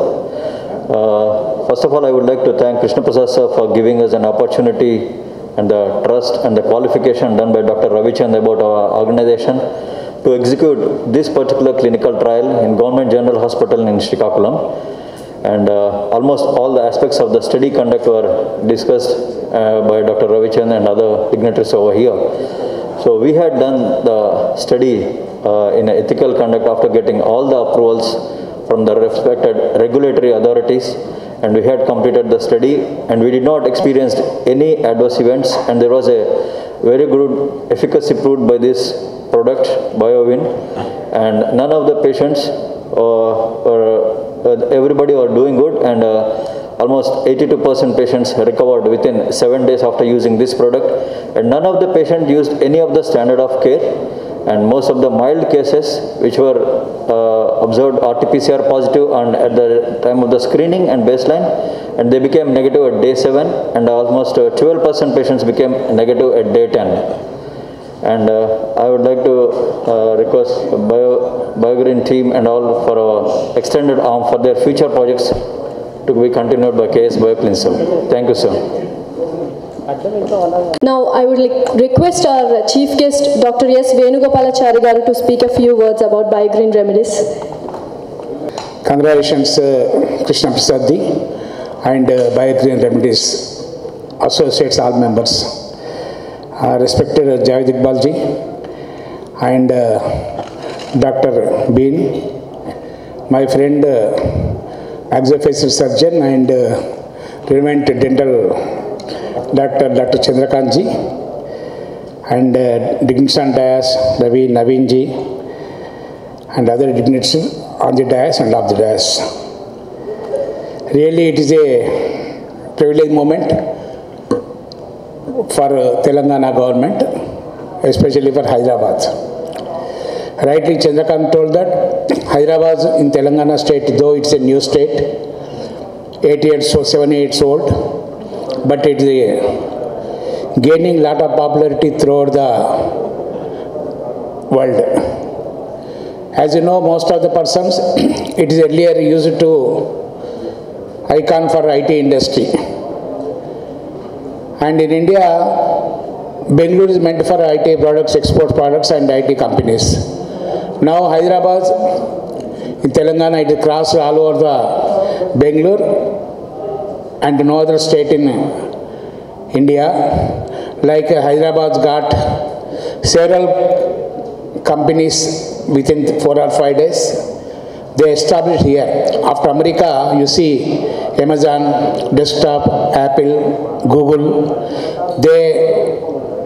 First of all, I would like to thank Krishna Prasad sir for giving us an opportunity and the trust and the qualification done by Dr. Ravichandran about our organization to execute this particular clinical trial in Government General Hospital in Srikakulam. And almost all the aspects of the study conduct were discussed by Dr. Ravichandran and other dignitaries over here. So we had done the study in ethical conduct after getting all the approvals from the respected regulatory authorities, and we had completed the study, and we did not experience any adverse events, and there was a very good efficacy proved by this product, BioVin, and none of the patients, everybody were doing good, and almost 82% patients recovered within 7 days after using this product, and none of the patients used any of the standard of care, and most of the mild cases which were observed RT-PCR positive and at the time of the screening and baseline, and they became negative at day 7, and almost 12% patients became negative at day 10. And I would like to request BioGreen team and all for our extended arm for their future projects to be continued by KS BioCleanCell. Thank you, sir. Now, I would request our chief guest, Dr. S. Venugopalachari garu, to speak a few words about BioGreen Remedies. Congratulations, Krishna Prasad ji and BioGreen Remedies associates, all members. Respected Javed Iqbal ji and Dr. Bean, my friend, axofacial surgeon and renowned dental Dr. Chandrakant ji, and dignitaries on dais, Ravi, Naveen ji, and other dignitaries on the dais and off the dais. Really, it is a privileged moment for Telangana government, especially for Hyderabad. Rightly, Chandrakant told that Hyderabad in Telangana state, though it's a new state, 7 years old, but it is gaining a lot of popularity throughout the world. As you know, most of the persons, it is earlier used to icon for IT industry. And in India, Bangalore is meant for IT products, export products and IT companies. Now Hyderabad, in Telangana, it is crossed all over the Bangalore and no other state in India. Like Hyderabad's got several companies within 4 or 5 days. They established here. After America, you see Amazon, Desktop, Apple, Google. They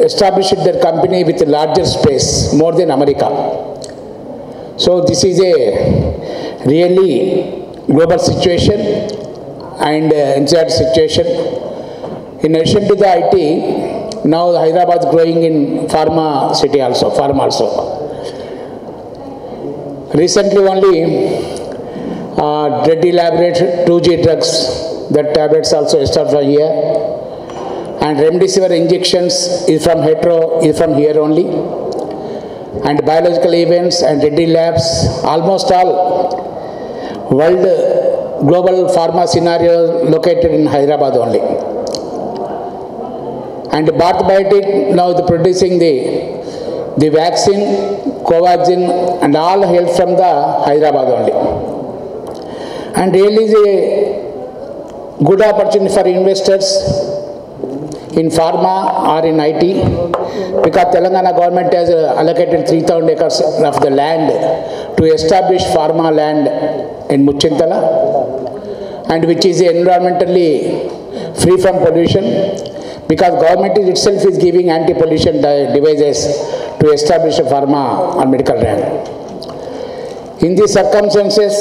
established their company with a larger space, more than America. So this is a really global situation and inside situation. In addition to the IT, now Hyderabad is growing in pharma city also, pharma also. Recently only, Reddy Laboratory 2G drugs, the tablets also started from here. And remdesivir injections is from Hetero, is from here only. And biological events and Reddy Labs, almost all world global pharma scenario located in Hyderabad only. And Bharat Biotech now is producing the vaccine, Covaxin, and all hail from the Hyderabad only. And really is a good opportunity for investors in pharma or in IT, because Telangana government has allocated 3,000 acres of the land to establish pharma land in Muchintala, and which is environmentally free from pollution, because government itself is giving anti-pollution devices to establish a pharma or medical rank. In these circumstances,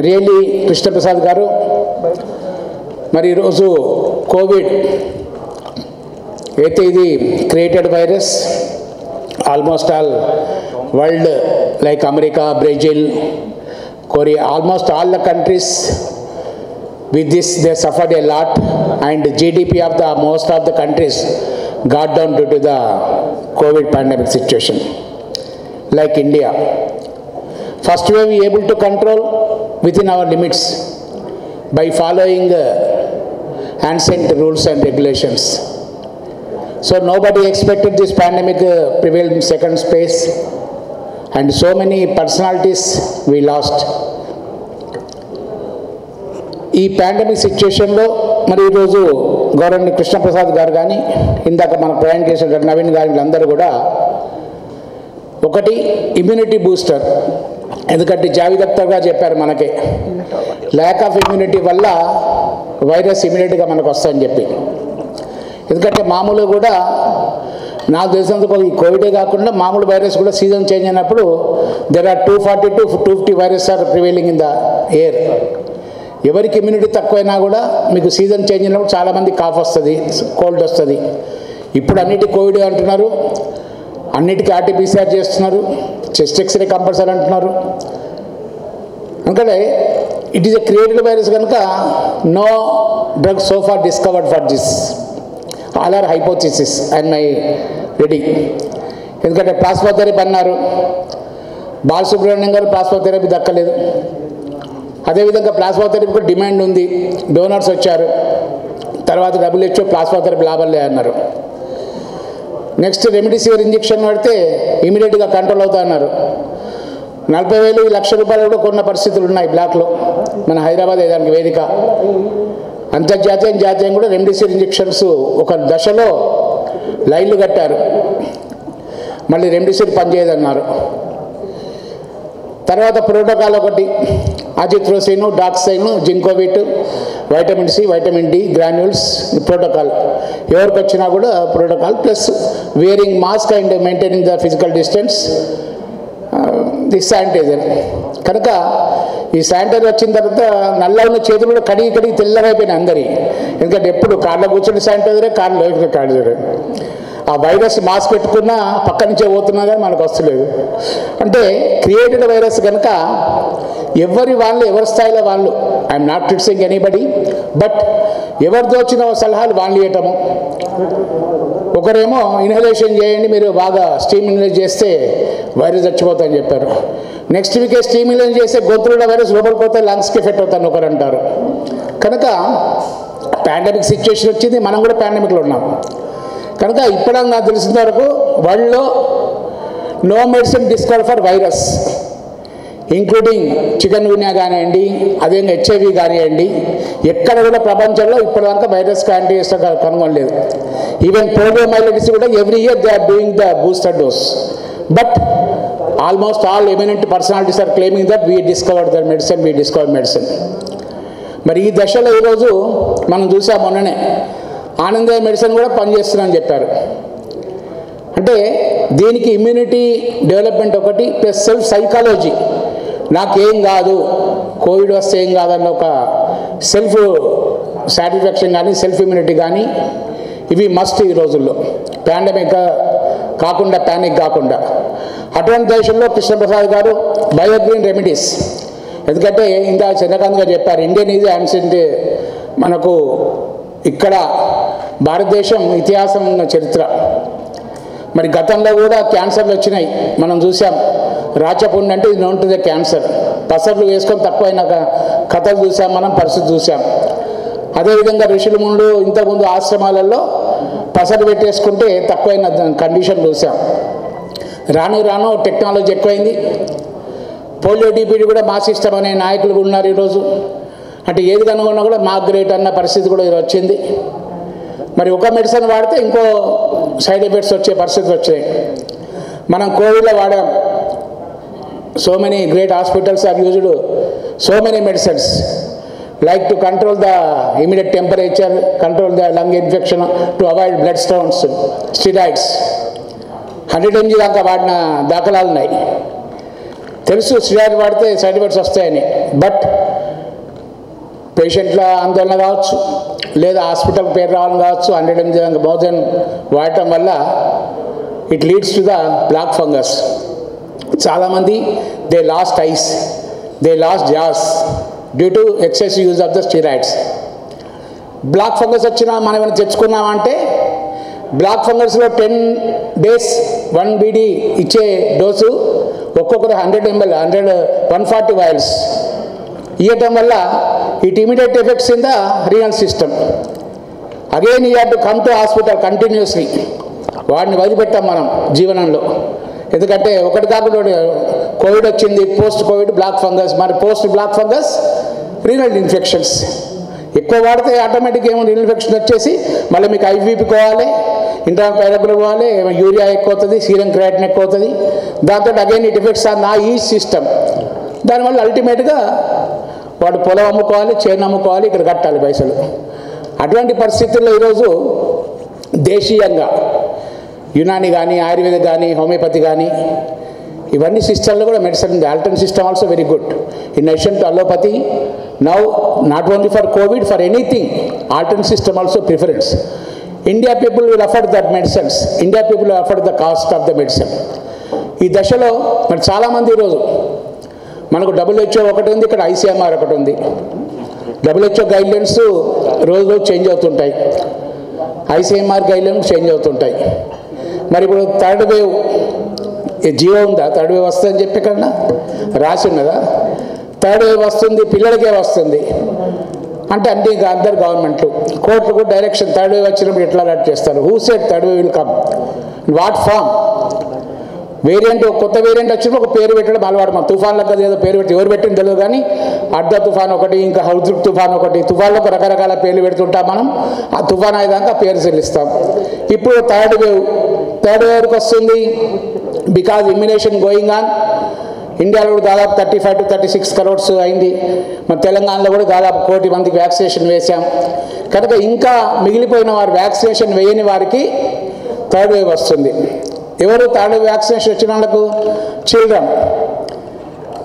really, Krishna Prasad garu, మరి ఈరోజు Covid అయితే ఇది created virus, almost all world like America, Brazil, Korea, almost all the countries with this they suffered a lot, and GDP of the most of the countries got down due to the COVID pandemic situation. Like India, first we were able to control within our limits by following ancient rules and regulations. So nobody expected this pandemic prevail in second space, and so many personalities we lost. ఈ pandemic సిచ్యుయేషన్లో మరి ఈరోజు గౌరవనీయ కృష్ణప్రసాద్ గారు కానీ, ఇందాక మన ప్రయాణం చేసిన నవీన్ గారు, వీళ్ళందరూ కూడా ఒకటి ఇమ్యూనిటీ బూస్టర్. ఎందుకంటే జావేద్ అఖ్తర్ గారు చెప్పారు మనకి, ల్యాక్ ఆఫ్ ఇమ్యూనిటీ వల్ల వైరస్ ఇమ్యూనిటీగా మనకు వస్తుందని చెప్పి. ఎందుకంటే మామూలుగా కూడా నాకు తెలిసినందుకు ఈ కోవిడే కాకుండా మామూలు వైరస్ కూడా సీజన్ చేంజ్ అయినప్పుడు there are 240 to 250 virus are prevailing in the air. ఎవరికి ఇమ్యూనిటీ తక్కువైనా కూడా మీకు సీజన్ చేంజ్ అయినప్పుడు చాలామంది కాఫ్ వస్తుంది, కోల్డ్ వస్తుంది. ఇప్పుడు అన్నిటి కోవిడ్ అంటున్నారు, అన్నిటికీ ఆర్టీపీసీఆర్ చేస్తున్నారు, చెస్ట్ ఎక్స్రే కంపల్సరీ అంటున్నారు. ఎందుకంటే it is a created virus కనుక no drug so far discovered for this, all are hypothesis and my ready. ఎందుకంటే ప్లాస్మా థెరపీ అన్నారు, బాలసుబ్రహ్మణ్యం గారు ప్లాస్మా థెరపీ దక్కలేదు. అదేవిధంగా ప్లాస్మా థెరపీ కూడా డిమాండ్ ఉంది, డోనర్స్ వచ్చారు. తర్వాత WHO ప్లాస్మా థెరపీ లాభాలే అన్నారు. నెక్స్ట్ రెమిడిసివిర్ ఇంజెక్షన్ పడితే ఇమీడియట్గా కంట్రోల్ అవుతా అన్నారు. 40,000 లక్ష రూపాయలు కూడా కొన్న పరిస్థితులు ఉన్నాయి బ్లాక్లో. మన హైదరాబాద్ దానికి వేదిక. అంతర్జాతీయం జాతీయం కూడా రెమిడిసివిర్ ఇంజెక్షన్స్ ఒక దశలో లైన్లు కట్టారు, మళ్ళీ రెమిడిసివిర్ పనిచేయదన్నారు. తర్వాత ప్రోటోకాల్ ఒకటి, అజిత్రోసిన్, డాక్సైన్, Zincovit, vitamin C, vitamin D granules protocol. ఎవరికి వచ్చినా కూడా protocol, plus wearing mask and maintaining the physical distance, the sanitiser. కనుక ఈ శానిటైజర్ వచ్చిన తర్వాత నల్ల ఉన్న చేతులు కూడా కడిగి తెల్లగా అయిపోయినాయి అందరి. ఎందుకంటే ఎప్పుడు కార్లో కూర్చొని శానిటైజరే, కార్లో శానిటైజరే. ఆ వైరస్ మాస్క్ పెట్టుకున్నా పక్క నుంచే పోతున్నా కానీ మనకు వస్తలేదు. అంటే క్రియేటెడ్ వైరస్ కనుక ఎవరి స్థాయిలో వాళ్ళు, I'm not criticising anybody, but ఎవరితో వచ్చిన సలహాలు వాళ్ళు ఇవ్వటము. ఒకరేమో ఇన్హలేషన్ చేయండి, మీరు బాగా స్టీమ్ ఇన్హలేట్ చేస్తే వైరస్ చచ్చిపోతాయని చెప్పారు. నెక్స్ట్ వీకే స్టీమ్ ఇన్హలేట్ చేస్తే గొంతులో వైరస్ లోపలికి పోతే లంగ్స్కి ఎఫెక్ట్ అవుతాను ఒకరు అంటారు. కనుక పాండమిక్ సిచ్యువేషన్ వచ్చింది, మనం కూడా పాండమిక్లో ఉన్నాం. కనుక ఇప్పుడు నాకు తెలిసిన వరకు వరల్డ్లో no medicine discover for virus, including chikungunya కానివ్వండి, అదేవిధంగా HIV కానివ్వండి, ఎక్కడ కూడా ప్రపంచంలో ఇప్పటిదాకా వైరస్కి యాంటీఎస్ కనుగొనలేదు. ఈవెన్ పోలియోమైలైటిస్ కూడా every year they are doing the booster dose. But almost all eminent personalities are claiming that we discovered the medicine, we discovered medicine. మరి ఈ దశలో ఈరోజు మనం చూసాం, మొన్ననే ఆనందయ్య మెడిసిన్ కూడా పనిచేస్తుందని చెప్పారు. అంటే దీనికి ఇమ్యూనిటీ డెవలప్మెంట్ ఒకటి, ప్లస్ సెల్ఫ్ సైకాలజీ, నాకేం కాదు, కోవిడ్ వస్తే ఏం కాదన్న ఒక సెల్ఫ్ సాటిస్ఫాక్షన్ కానీ, సెల్ఫ్ ఇమ్యూనిటీ కానీ, ఇవి మస్ట్ ఈ రోజుల్లో. పాండమిక్ కాకుండా, ప్యానిక్ కాకుండా. అటువంటి దేశంలో కృష్ణప్రసాద్ గారు బయోగ్రీన్ రెమెడీస్, ఎందుకంటే ఇంకా చంద్రకాంత్ గారు చెప్పారు, ఇండియన్ ఈజ్ యాన్సెంట్. మనకు ఇక్కడ భారతదేశం ఇతిహాసం ఉన్న చరిత్ర. మరి గతంలో కూడా క్యాన్సర్లు వచ్చినాయి, మనం చూసాం. రాచపుండు అంటే ఇది నోన్ టు ద క్యాన్సర్. పసర్లు వేసుకొని తక్కువైన కథలు చూసాం మనం, పరిస్థితి చూసాం. అదేవిధంగా ఋషుల ముందు ఇంతకుముందు ఆశ్రమాలలో పసరు పెట్టేసుకుంటే తక్కువైన కండిషన్ చూసాం. రాను రాను టెక్నాలజీ ఎక్కువైంది. పోలియో డిపిడి కూడా మా సిస్టమ్ అనే నాయకులు ఉన్నారు ఈరోజు. అంటే ఏది కనుగొన్నా కూడా మా గ్రేట్ అన్న పరిస్థితి కూడా ఇది వచ్చింది. మరి ఒక మెడిసిన్ వాడితే ఇంకో సైడ్ ఎఫెక్ట్స్ వచ్చే పరిస్థితులు వచ్చాయి. మనం కోవిడ్లో వాడాం. So many great hospitals are used so many medicines like to control the immediate temperature, control the lung infection, to avoid blood stones, steroids. 100 mg దాకా వాడిన దాఖలాలు ఉన్నాయి. తెలుసు స్టెరాయిడ్ వాడితే సైడ్ ఎఫెక్ట్స్ వస్తాయని, బట్ పేషెంట్ల ఆందోళన కావచ్చు, లేదా హాస్పిటల్ పేరు రావాలని కావచ్చు, 100 mg దాకా మోర్ వాడటం వల్ల it leads to the black fungus. చాలామంది they lost eyes, they lost jaws due to excessive use of the steroids. Black fungus వచ్చినా మనం ఏమైనా తెచ్చుకున్నామంటే బ్లాక్ ఫంగస్లో 10 days 1 BD ఇచ్చే డోసు ఒక్కొక్కరు 100 ml 140 vials ఇవ్వటం వల్ల it immediate effects in the renal system. Again you have to come to hospital continuously. వాడిని వదిలిపెట్టాం మనం జీవనంలో, ఎందుకంటే ఒకటి కాకుండా కోవిడ్ వచ్చింది, పోస్ట్ కోవిడ్ బ్లాక్ ఫంగస్, మరి post black fungus renal infections. ఎక్కువ వాడితే ఆటోమేటిక్గా ఏమో రీనల్ ఇన్ఫెక్షన్ వచ్చేసి మళ్ళీ మీకు ఐవీపీ పోవాలి, ఇంటర్నల్ పైరబుల్ పోవాలి, యూరియా ఎక్కువ అవుతుంది, సీరం క్రియాటిన్ ఎక్కువ అవుతుంది. దాంతో అగైన్ ఇట్ ఎఫెక్ట్స్ ఆన్ నా ఈ సిస్టమ్. దానివల్ల అల్టిమేట్గా వాడు పొలం అమ్ముకోవాలి, చేను అమ్ముకోవాలి, ఇక్కడ కట్టాలి పైసలు. అటువంటి పరిస్థితుల్లో ఈరోజు దేశీయంగా యునాని కానీ, ఆయుర్వేద కానీ, హోమియోపతి కానీ ఇవన్నీ సిస్టంలో కూడా మెడిసిన్ ఉంది. Alternate system also very good. In addition to allopathy, now not only for Covid, for anything alternate system also preference. India people will afford that medicines, India people will afford the cost of the medicine. ఈ దశలో మరి చాలామంది ఈరోజు మనకు WHO ఒకటి ఉంది, ఇక్కడ ICMR ఒకటి ఉంది. WHO గైడ్లైన్స్ రోజు రోజు చేంజ్ అవుతుంటాయి, ICMR గైడ్లైన్స్ చేంజ్ అవుతుంటాయి. మరి ఇప్పుడు థర్డ్ వేవ్ జియో ఉందా, థర్డ్ వేవ్ వస్తుందని చెప్పి కన్నా రాసి ఉన్నదా? థర్డ్ వేవ్ వస్తుంది, పిల్లలకే వస్తుంది అంటే అన్ని అందరు గవర్నమెంట్లు కోర్టులు కూడా డైరెక్షన్ థర్డ్ వేవ్ వచ్చినప్పుడు ఎట్లా అలర్ట్ చేస్తారు? Who said third wave will come, what form? Variant, కొత్త వేరియంట్ వచ్చినప్పుడు ఒక పేరు పెట్టడం అలవాటు. మన తుఫాన్లకు ఏదో పేరు పెట్టి ఎవరు పెట్టింది తెలియదు, కానీ అడ్డ తుఫాన్ ఒకటి, ఇంకా హౌద్రుక్ తుఫాన్ ఒకటి, తుఫాన్లకు రకరకాల పేర్లు పెడుతుంటాం మనం. ఆ తుఫాన్ అయ్యేదాకా పేరు చెల్లిస్తాం. ఇప్పుడు థర్డ్ వేవ్కి వస్తుంది బికాజ్ ఇమ్యునేషన్ గోయింగ్ ఆన్. ఇండియాలో కూడా దాదాపు 35 to 36 crores అయింది. మన తెలంగాణలో కూడా దాదాపు 1 కోటి మందికి వ్యాక్సినేషన్ వేసాం. కనుక ఇంకా మిగిలిపోయిన వారు వ్యాక్సినేషన్ వేయని వారికి థర్డ్ వేవ్ వస్తుంది. ఎవరు థర్డ్ వేవ్ వ్యాక్సినేషన్ వచ్చిన వాళ్ళకు? చిల్డ్రన్.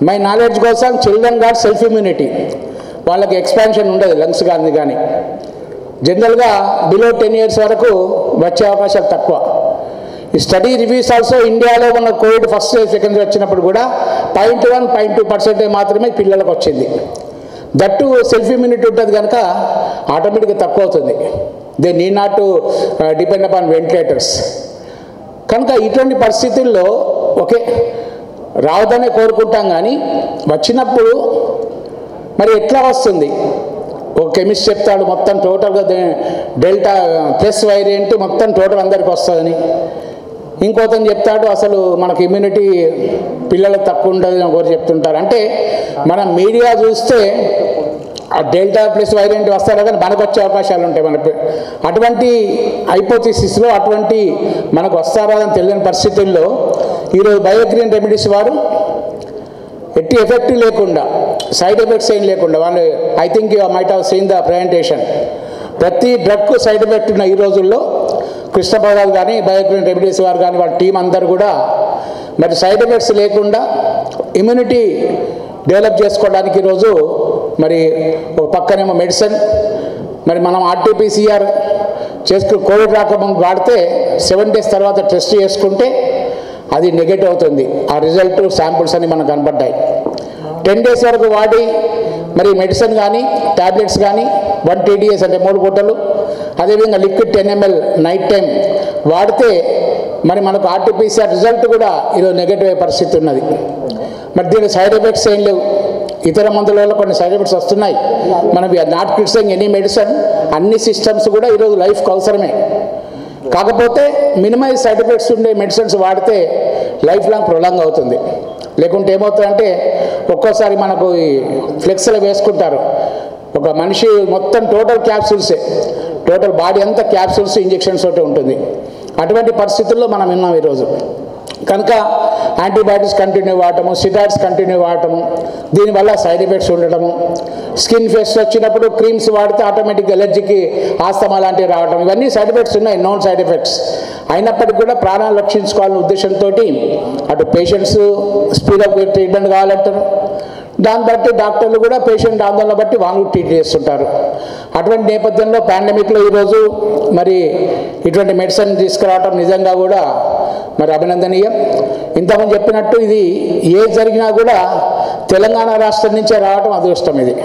మై నాలెడ్జ్ కోసం చిల్డ్రన్ గాట్ సెల్ఫ్ ఇమ్యూనిటీ, వాళ్ళకి ఎక్స్పాన్షన్ ఉండదు లంగ్స్ కానీ. జనరల్గా బిలో 10 years వరకు వచ్చే అవకాశాలు తక్కువ. ఈ స్టడీ రివ్యూస్ ఆల్సో ఇండియాలో ఉన్న Covid first wave second wave వచ్చినప్పుడు కూడా 0.1, 0.2% మాత్రమే పిల్లలకు వచ్చింది. దట్టు సెల్ఫ్ ఇమ్యూనిటీ ఉంటుంది కనుక ఆటోమేటిక్గా తక్కువ అవుతుంది. They need not to depend upon ventilators. కనుక ఇటువంటి పరిస్థితుల్లో ఓకే రావద్దనే కోరుకుంటాం, కానీ వచ్చినప్పుడు మరి ఎట్లా వస్తుంది? ఒక కెమిస్ట్ చెప్తాడు మొత్తం టోటల్గా డెల్టా ప్లస్ వేరియంట్ మొత్తం టోటల్ అందరికి వస్తుందని. ఇంకోతను చెప్తాడు అసలు మనకు ఇమ్యూనిటీ పిల్లలకు తక్కువ ఉండదు అని ఒకరు చెప్తుంటారు. అంటే మనం మీడియా చూస్తే ఆ డెల్టా ప్లస్ వేరియంట్ వస్తాడు కానీ మనకు వచ్చే అవకాశాలు ఉంటాయి. మనకు అటువంటి హైపోథిసిస్లో అటువంటి మనకు వస్తారా అని తెలియని పరిస్థితుల్లో ఈరోజు బయోగ్రీన్ రెమెడీస్ వారు ఎట్టి ఎఫెక్ట్ లేకుండా, సైడ్ ఎఫెక్ట్స్ ఏం లేకుండా వాళ్ళు, I think you might have seen the presentation, ప్రతి డ్రగ్కు సైడ్ ఎఫెక్ట్ ఉన్న ఈ రోజుల్లో కృష్ణప్రసాద్ కానీ బయోగ్రీన్ రెమెడీస్ వారు కానీ వాళ్ళ టీం అందరూ కూడా మరి సైడ్ ఎఫెక్ట్స్ లేకుండా ఇమ్యూనిటీ డెవలప్ చేసుకోవడానికి ఈరోజు మరి ఒక పక్కనేమో మెడిసిన్, మరి మనం RT-PCR చేసుకుని కోవిడ్ రాకముందు వాడితే 7 days తర్వాత టెస్ట్ చేసుకుంటే అది నెగటివ్ అవుతుంది. ఆ రిజల్ట్ శాంపుల్స్ అని మనకు కనపడ్డాయి. 10 days వరకు వాడి మరి మెడిసిన్ కానీ ట్యాబ్లెట్స్ కానీ 1 TDS అంటే 3 పూటలు, అదేవిధంగా లిక్విడ్ 10 ml నైట్ టైం వాడితే మరి మనకు RT-PCR రిజల్ట్ కూడా ఈరోజు నెగటివ్ అయ్యే పరిస్థితి ఉన్నది. మరి దీని సైడ్ ఎఫెక్ట్స్ ఏం లేవు. ఇతర మందుల వల్ల కొన్ని సైడ్ ఎఫెక్ట్స్ వస్తున్నాయి. మనం నాట్ క్రిటిసైజింగ్ ఎనీ మెడిసిన్, అన్ని సిస్టమ్స్ కూడా ఈరోజు లైఫ్కి అవసరమే. కాకపోతే మినిమైజ్ సైడ్ ఎఫెక్ట్స్ ఉండే మెడిసిన్స్ వాడితే లైఫ్ లాంగ్ ప్రొలాంగ్ అవుతుంది. లేకుంటే ఏమవుతుందంటే ఒక్కోసారి మనకు ఈ ఫ్లెక్స్లో వేసుకుంటారు, ఒక మనిషి మొత్తం టోటల్ క్యాప్సూల్సే, టోటల్ బాడీ అంతా క్యాప్సూల్స్ ఇంజెక్షన్స్ ఒకటి ఉంటుంది. అటువంటి పరిస్థితుల్లో మనం విన్నాం ఈరోజు. కనుక యాంటీబయాటిక్స్ కంటిన్యూ వాడటము, స్టెరాయిడ్స్ కంటిన్యూ వాడటము, దీనివల్ల సైడ్ ఎఫెక్ట్స్ ఉండటము, స్కిన్ ఫెస్ట్ వచ్చినప్పుడు క్రీమ్స్ వాడితే ఆటోమేటిక్గా ఎలర్జీకి ఆస్తమా లాంటివి రావడం, ఇవన్నీ సైడ్ ఎఫెక్ట్స్ ఉన్నాయి, నోన్ సైడ్ ఎఫెక్ట్స్. అయినప్పటికీ కూడా ప్రాణాలు రక్షించుకోవాలనే ఉద్దేశంతో అటు పేషెంట్స్ స్పీడప్ ట్రీట్మెంట్ కావాలంటారు, దాన్ని బట్టి డాక్టర్లు కూడా పేషెంట్ ఆందోళన బట్టి వాళ్ళు ట్రీట్ చేస్తుంటారు. అటువంటి నేపథ్యంలో పాండమిక్లో ఈరోజు మరి ఇటువంటి మెడిసిన్ తీసుకురావటం నిజంగా కూడా మరి అభినందనీయం. ఇంతకుముందు చెప్పినట్టు ఇది ఏ జరిగినా కూడా తెలంగాణ రాష్ట్రం నుంచే రావటం అదృష్టం. ఇది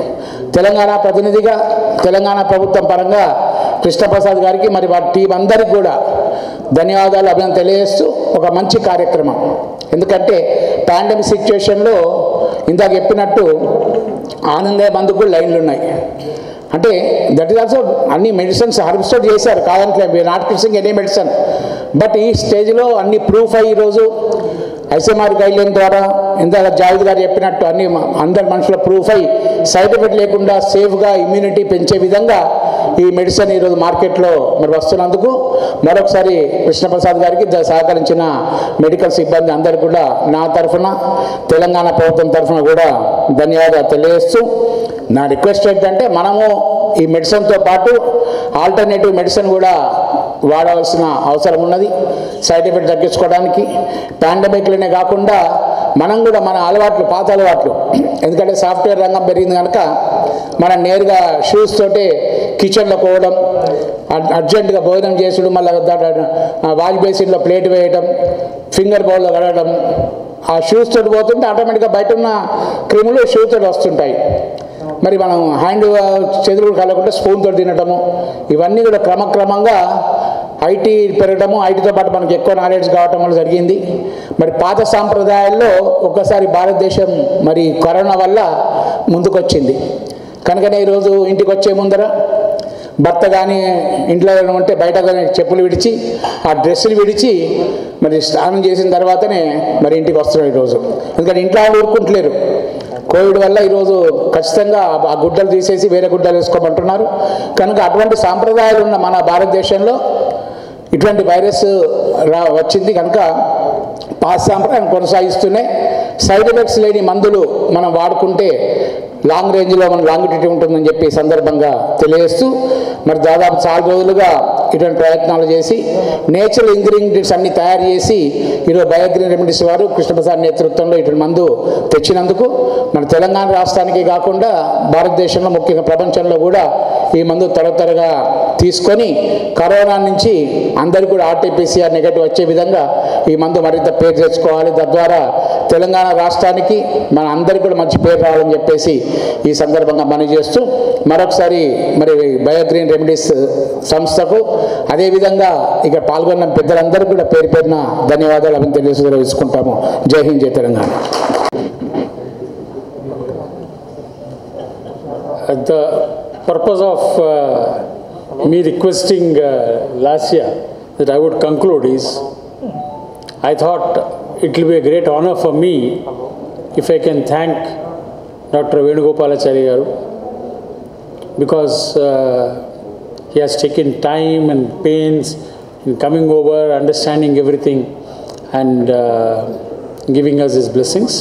తెలంగాణ ప్రతినిధిగా తెలంగాణ ప్రభుత్వం పరంగా కృష్ణప్రసాద్ గారికి మరి వారి టీం అందరికీ కూడా ధన్యవాదాలు, అభినందన తెలియజేస్తూ ఒక మంచి కార్యక్రమం. ఎందుకంటే పాండమిక్ సిచ్యువేషన్లో ఇందాక చెప్పినట్టు ఆనందే మందుకు లైన్లు ఉన్నాయి. అంటే దట్ ఈస్ ఆల్సో అన్ని మెడిసిన్స్ హర్బ్స్తో చేశారు, కాదంటే not criticising any medicine. But ఈ స్టేజ్లో అన్ని ప్రూఫ్ అయ్యి ఈరోజు ఐసీఎంఆర్ గైడ్లైన్ ద్వారా ఇందాక జావేద్ గారు చెప్పినట్టు అన్ని అందరి మనుషుల ప్రూఫ్ అయ్యి సైడ్ ఎఫెక్ట్ లేకుండా సేఫ్గా ఇమ్యూనిటీ పెంచే విధంగా ఈ మెడిసిన్ ఈరోజు మార్కెట్లో మరి వస్తున్నందుకు మరొకసారి కృష్ణప్రసాద్ గారికి సహకరించిన మెడికల్ సిబ్బంది అందరికీ కూడా నా తరఫున తెలంగాణ ప్రభుత్వం తరఫున కూడా ధన్యవాదాలు తెలియజేస్తూ, నా రిక్వెస్ట్ ఏంటంటే మనము ఈ మెడిసిన్తో పాటు ఆల్టర్నేటివ్ మెడిసిన్ కూడా వాడవలసిన అవసరం ఉన్నది సైడ్ ఎఫెక్ట్ తగ్గించుకోవడానికి. పాండమిక్లోనే కాకుండా మనం కూడా మన అలవాట్లు, పాత అలవాట్లు, ఎందుకంటే సాఫ్ట్వేర్ రంగం పెరిగింది కనుక మనం నేరుగా షూస్ తోటే కిచెన్లో పోవడం, అర్జెంటుగా భోజనం చేసుడు, మళ్ళీ వాష్ బేసిన్లో ప్లేట్ వేయడం, ఫింగర్ బౌల్లో కడగడం, ఆ షూస్ తోటి పోతుంటే ఆటోమేటిక్గా బయట ఉన్న క్రిములు షూ తోటి వస్తుంటాయి. మరి మనం హ్యాండ్ చేతులు కలగకుండా స్పూన్ తోటి తినటము, ఇవన్నీ కూడా క్రమక్రమంగా ఐటీ పెరగడము, ఐటీతో పాటు మనకు ఎక్కువ నాలెడ్జ్ కావటం వల్ల జరిగింది. మరి పాత సాంప్రదాయాల్లో ఒక్కసారి భారతదేశం మరి కరోనా వల్ల ముందుకొచ్చింది కనుకనే ఈరోజు ఇంటికి వచ్చే ముందర భర్త కానీ ఇంట్లో ఉంటే బయట కానీ చెప్పులు విడిచి ఆ డ్రెస్సులు విడిచి మరి స్నానం చేసిన తర్వాతనే మరి ఇంటికి వస్తున్నాం ఈరోజు. ఎందుకంటే ఇంట్లో ఊరుకుంటలేరు, కోవిడ్ వల్ల ఈరోజు ఖచ్చితంగా ఆ గుడ్డలు తీసేసి వేరే గుడ్డలు వేసుకోమంటున్నారు. కనుక అటువంటి సాంప్రదాయాలు ఉన్న మన భారతదేశంలో ఇటువంటి వైరస్ వచ్చింది కనుక పాత సాంప్రదాయం కొనసాగిస్తూనే సైడ్ ఎఫెక్ట్స్ లేని మందులు మనం వాడుకుంటే లాంగ్ రేంజ్లో మన లాంగిటివిటీ ఉంటుందని చెప్పి సందర్భంగా తెలియజేస్తూ, మరి దాదాపు చాలా రోజులుగా ఇటువంటి ప్రయత్నాలు చేసి నేచురల్ ఇంగ్రీడియంట్స్ అన్ని తయారు చేసి ఈరోజు బయోగ్రీన్ రెమెడీస్ వారు కృష్ణప్రసాద్ నేతృత్వంలో ఇటువంటి మందు తెచ్చినందుకు మన తెలంగాణ రాష్ట్రానికి కాకుండా భారతదేశంలో ముఖ్యంగా ప్రపంచంలో కూడా ఈ మందు త్వరగా తీసుకొని కరోనా నుంచి అందరికీ కూడా ఆర్టీపీసీఆర్ నెగటివ్ వచ్చే విధంగా ఈ మందు మరింత పేరు తెచ్చుకోవాలి. తద్వారా తెలంగాణ రాష్ట్రానికి మన అందరికీ కూడా మంచి పేరు రావాలని చెప్పేసి ఈ సందర్భంగా మనవి చేస్తూ మరొకసారి మరి బయోగ్రీన్ రెమెడీస్ సంస్థకు అదేవిధంగా ఇక పాల్గొన్న పెద్దలందరూ కూడా పేరు పేరున ధన్యవాదాలు అవి తెలియజేసుకుంటాము. జై హింద్, జై Telangana. The purpose of me requesting last year that I would conclude is, I thought it will be a great honor for me if I can thank Dr. Venugopalachari garu, because he has taken time and pains in coming over, understanding everything and giving us his blessings.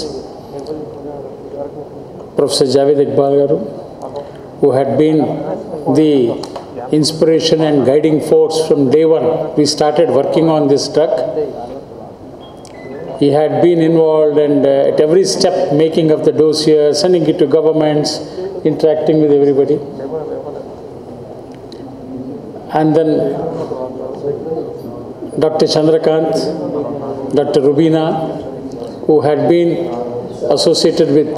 Professor Javed Iqbal garu, who had been the inspiration and guiding force from day one we started working on this drug. He had been involved and at every step making of the dossier, sending it to governments, interacting with everybody. And then Dr. Chandrakant, Dr. Rubina, who had been associated with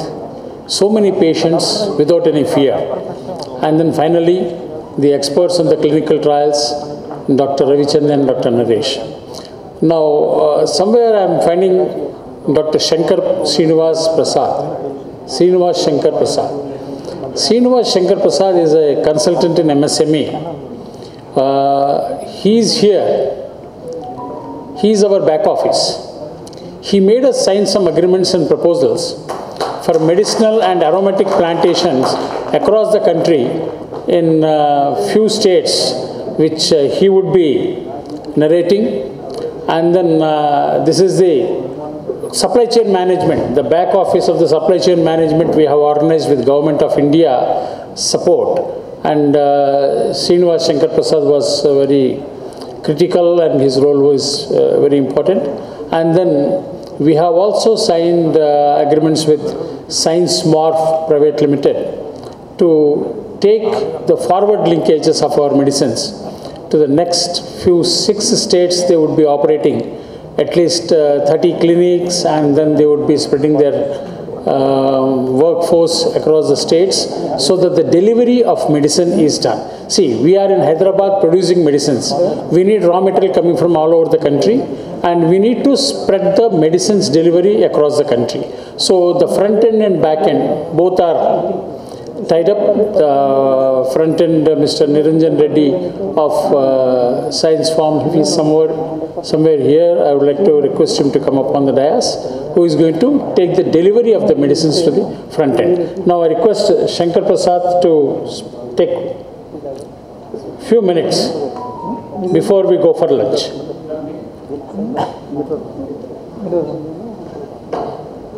so many patients without any fear. And then finally, the experts on the clinical trials, Dr. Ravichandran and Dr. Naresh. Now, somewhere I am finding Dr. Shankar Srinivas Prasad. Srinivas Shankar Prasad. Srinivas Shankar Prasad is a consultant in MSME. He is here. He is our back office. He made us sign some agreements and proposals for medicinal and aromatic plantations across the country in few states which he would be narrating, And then this is the supply chain management, the back office of the supply chain management we have organized with Government of India support. And Srinivas Shankar Prasad was very critical and his role was very important. And then we have also signed agreements with Science Morph Private Limited to take the forward linkages of our medicines to the next few 6 states. They would be operating at least 30 clinics, and then they would be spreading their workforce across the states so that the delivery of medicine is done. See, we are in Hyderabad producing medicines. We need raw material coming from all over the country, and we need to spread the medicines delivery across the country. So the front end and back end both are tied up. The front end, Mr. Niranjan Reddy of Science Farm, if he is somewhere here, I would like to request him to come up on the dais, who is going to take the delivery of the medicines to the front end. Now I request Shankar Prasad to take few minutes before we go for lunch.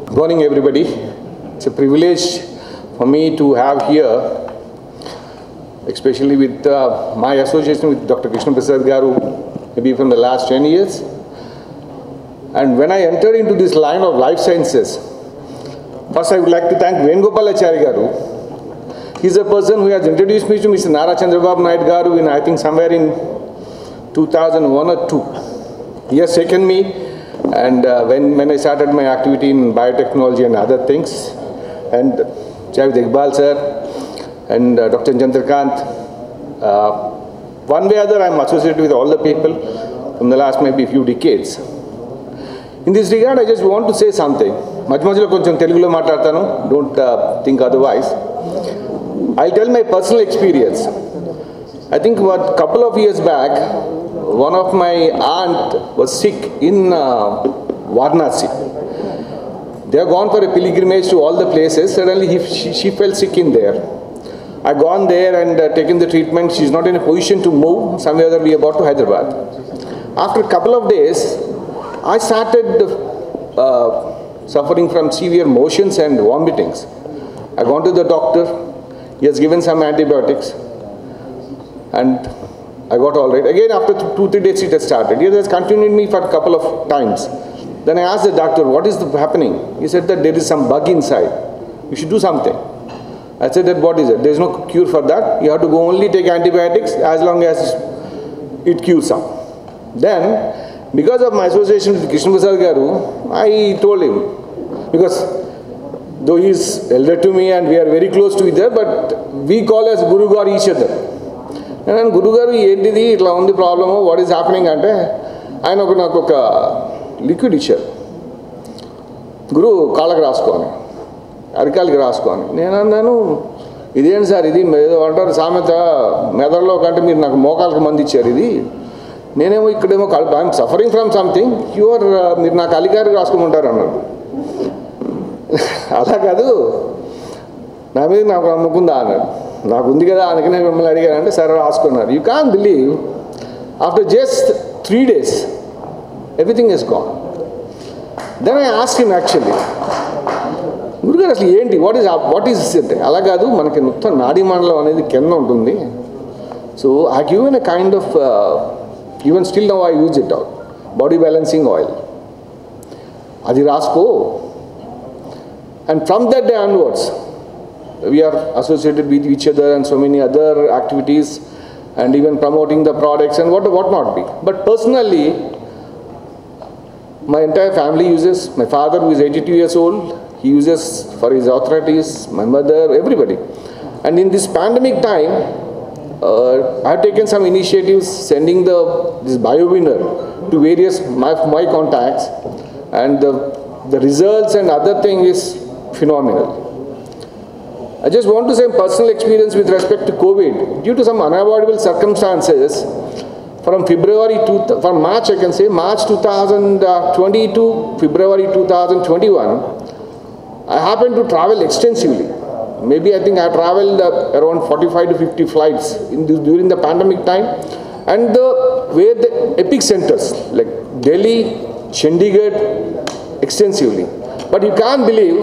Good morning, everybody. It's a privilege for me to have here, especially with my association with Dr. Krishna Prasad Garu, maybe from the last 10 years. And when I entered into this line of life sciences, first I would like to thank Venugopalachari Garu. He's a person who has introduced me to Mr. Nara Chandrababu Naidu Garu in, I think, somewhere in 2001 or 2. He has taken me, and when I started my activity in biotechnology and other things, and Javed Iqbal sir, and Dr. Chandrakant, one way or other I am associated with all the people from the last maybe few decades. In this regard, I just want to say something. Majmajlo koncham Telugulo maatladtanu, don't think otherwise. I'll tell my personal experience. I think about a couple of years back, one of my aunt was sick in Varanasi. They have gone for a pilgrimage to all the places. Suddenly she fell sick in there. I gone there and taken the treatment. She's not in a position to move. Somewhere or other we are about to Hyderabad. After a couple of days, I started suffering from severe motions and vomitings. I gone to the doctor. He has given some antibiotics. And I got all right. Again, after 2-3 days it has started. He has continued me for a couple of times. Then I asked the doctor, what is happening? He said that there is some bug inside. You should do something. I said that what is it? There is no cure for that. You have to go only take antibiotics as long as it cures some. Then, because of my association with Krishna Prasad Garu, I told him, because though he is elder to me and we are very close to each other, but we call as Guru Garu each other. And Guru Garu, ఏంటిది ఇట్లా ఉంది problem, what is happening అంటే ఆయన నాకు ఒక liquid ఇచ్చారు. గురు కాళ్ళకి రాసుకోని, అరికాలకి రాసుకోని. నేను అన్నాను, ఇదేంటి సార్ ఇది ఏదో అంటారు సామెత, మెదడులో కంటే మీరు నాకు మోకాలకు మంది ఇచ్చారు ఇది. నేనేమో ఇక్కడేమో ఐఎమ్ సఫరింగ్ ఫ్రమ్ సంథింగ్, మీరు నాకు అలికారికి రాసుకోమంటారు అన్నాడు. అలా కాదు, నా మీద నాకు నమ్మకుందా అన్నాడు. నాకు ఉంది కదా అందుకనే మిమ్మల్ని అడిగానంటే సరే రాసుకున్నారు. You can believe, after just 3 days everything is gone. Then I asked him actually, గురుగారు అసలు ఏంటి, వాట్ ఈస్ అంటే, అలా కాదు మనకి మొత్తం నాడీ మండలం అనేది కింద ఉంటుంది. So I given a kind of, even still now I use it out, body balancing oil, అది రాసుకో. And from that day onwards, we are associated with each other and so many other activities and even promoting the products and what not be. But personally, my entire family uses. My father, who is 82 years old, he uses for his arthritis, my mother, everybody. And in this pandemic time, I have taken some initiatives sending this BioWinner to various my contacts, and the results and other thing is phenomenal. I just want to say personal experience with respect to COVID. Due to some unavoidable circumstances, from March, I can say, March 2020 to February 2021, I happened to travel extensively. Maybe I think I traveled around 45 to 50 flights during the pandemic time. And the way epic centers like Delhi, Chandigarh, extensively. But you can't believe,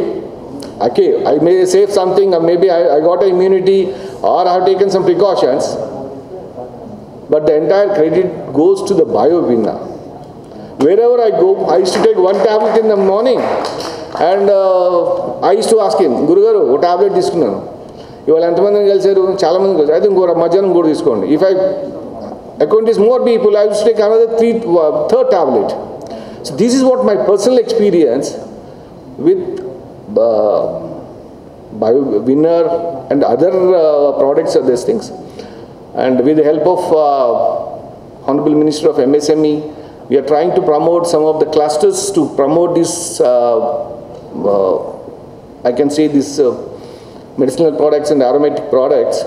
okay, I may save something, or maybe I got an immunity, or I have taken some precautions, but the entire credit goes to the bio-winner. Wherever I go, I used to take one tablet in the morning, and I used to ask him, Gurugaru, what tablet తీసుకున్నాను? ఇవాళ ఎంతమందిని కలిసారు? చాలా మంది కలిసారు. అయితే ఇంకో మధ్యాహ్నం కూడా తీసుకోండి. If I according to more people, I used to take another third tablet. So this is what my personal experience with bio-winner and other products of these things. And with the help of Honorable Minister of MSME, we are trying to promote some of the clusters to promote this, I can say this medicinal products and aromatic products.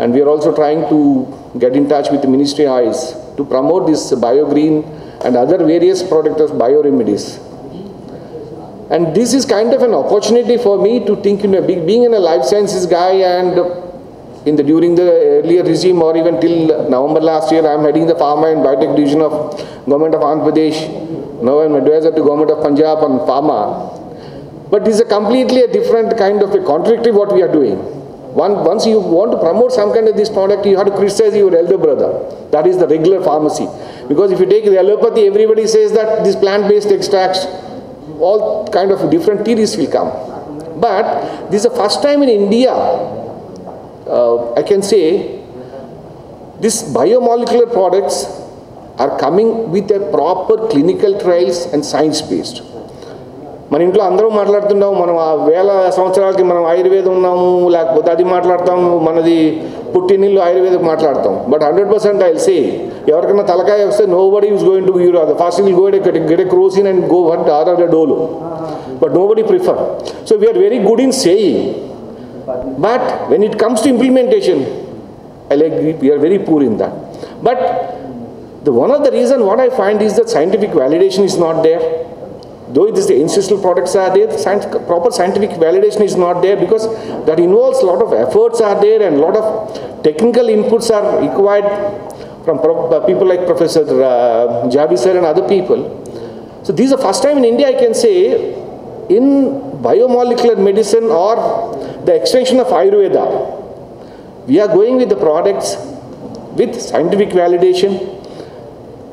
And we are also trying to get in touch with the Ministry of Eyes to promote this bio-green and other various products of bioremedies. And this is kind of an opportunity for me to think, being in a life sciences guy, and during the earlier regime or even till November last year, I am heading the Pharma and Biotech Division of Government of Andhra Pradesh. Now I am advisor to Government of Punjab on Pharma. But this is a completely a different kind of a contradictory what we are doing. Once you want to promote some kind of this product, you have to criticize your elder brother. That is the regular pharmacy. Because if you take the allopathy, everybody says that these plant-based extracts, all kind of different theories will come. But this is the first time in India, I can say, these biomolecular products are coming with a proper clinical trials and science-based. మన ఇంట్లో అందరూ మాట్లాడుతున్నాము, మనం ఆ వేల సంవత్సరాలకి మనం ఆయుర్వేదం ఉన్నాము, లేకపోతే అది మాట్లాడతాము, మనది పుట్టినిల్లు ఆయుర్వేదం మాట్లాడతాం. బట్ 100% ఐ విల్ సే, ఎవరికైనా తలకాయ వస్తే nobody is going to give the first will go get a Crocin and go for other Dolo, but nobody prefer. So we're very good in saying, but when it comes to implementation, I like we are very poor in that. But one of the reason what I find is that scientific validation is not there. Though the ancestral products are there, proper scientific validation is not there, because that involves a lot of efforts are there and a lot of technical inputs are required from people like Professor Jabi sir and other people. So this is the first time in India, I can say, in biomolecular medicine or the extension of Ayurveda, we are going with the products with scientific validation.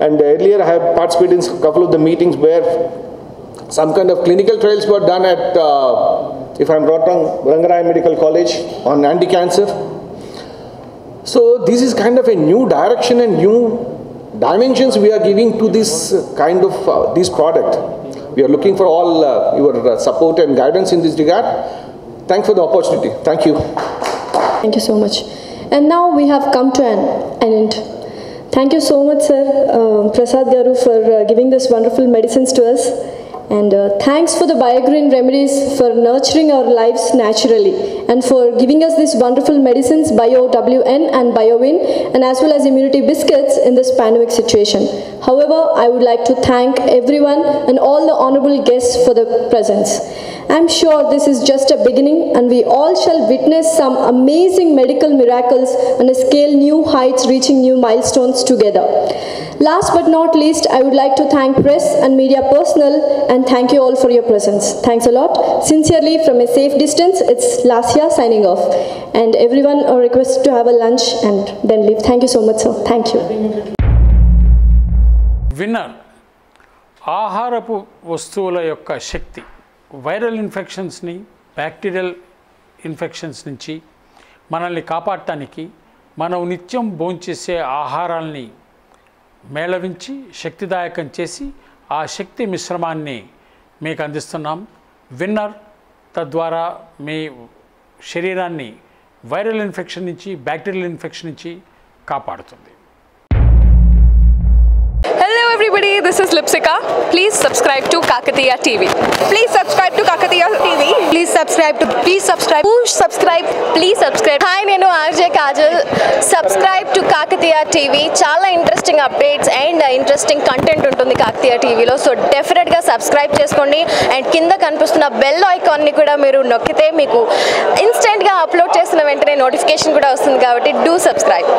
And earlier I have participated in a couple of the meetings where some kind of clinical trials were done at, if I'm not wrong, Rangaraya Medical College on anti-cancer. So this is kind of a new direction and new dimensions we are giving to this kind of this product. We are looking for all your support and guidance in this regard. Thanks for the opportunity. Thank you. Thank you so much. And now we have come to an end. Thank you so much, sir, Prasad Garu, for giving this wonderful medicines to us. And thanks for the BioGreen Remedies for nurturing our lives naturally and for giving us these wonderful medicines, BioWN and BioWin, and as well as immunity biscuits in this pandemic situation. However, I would like to thank everyone and all the honorable guests for the presence. I'm sure this is just a beginning, and we all shall witness some amazing medical miracles and scale new heights, reaching new milestones together. Last but not least, I would like to thank press and media personnel, and thank you all for your presence. Thanks a lot. Sincerely, from a safe distance, it's Lasya signing off. And everyone are requested to have a lunch and then leave. Thank you so much, sir. Thank you. Winner ఆహారపు వస్తువుల యొక్క శక్తి viral ఇన్ఫెక్షన్స్ని, bacterial infections నుంచి మనల్ని కాపాడటానికి మనం నిత్యం భోంచేసే ఆహారాల్ని మేళవించి శక్తిదాయకం చేసి ఆ శక్తి మిశ్రమాన్ని మీకు అందిస్తున్నాం. విన్నర్ తద్వారా మీ శరీరాన్ని వైరల్ ఇన్ఫెక్షన్ నుంచి, బ్యాక్టీరియల్ ఇన్ఫెక్షన్ నుంచి కాపాడుతుంది. Hello everybody, this is Lipsika. Please subscribe to Kakatiya TV. Please subscribe to Kakatiya TV. Please subscribe. Please subscribe. Hi, nenu RJ Kajal. Subscribe to Kakatiya TV. Chala interesting updates and interesting content untundi Kakatiya TV lo. So definitely ga subscribe cheskondi and kinda kanipustunna bell icon ni kuda meeru nokkite meeku instant ga upload chesina ventane notification kuda vastundi kabatti do subscribe.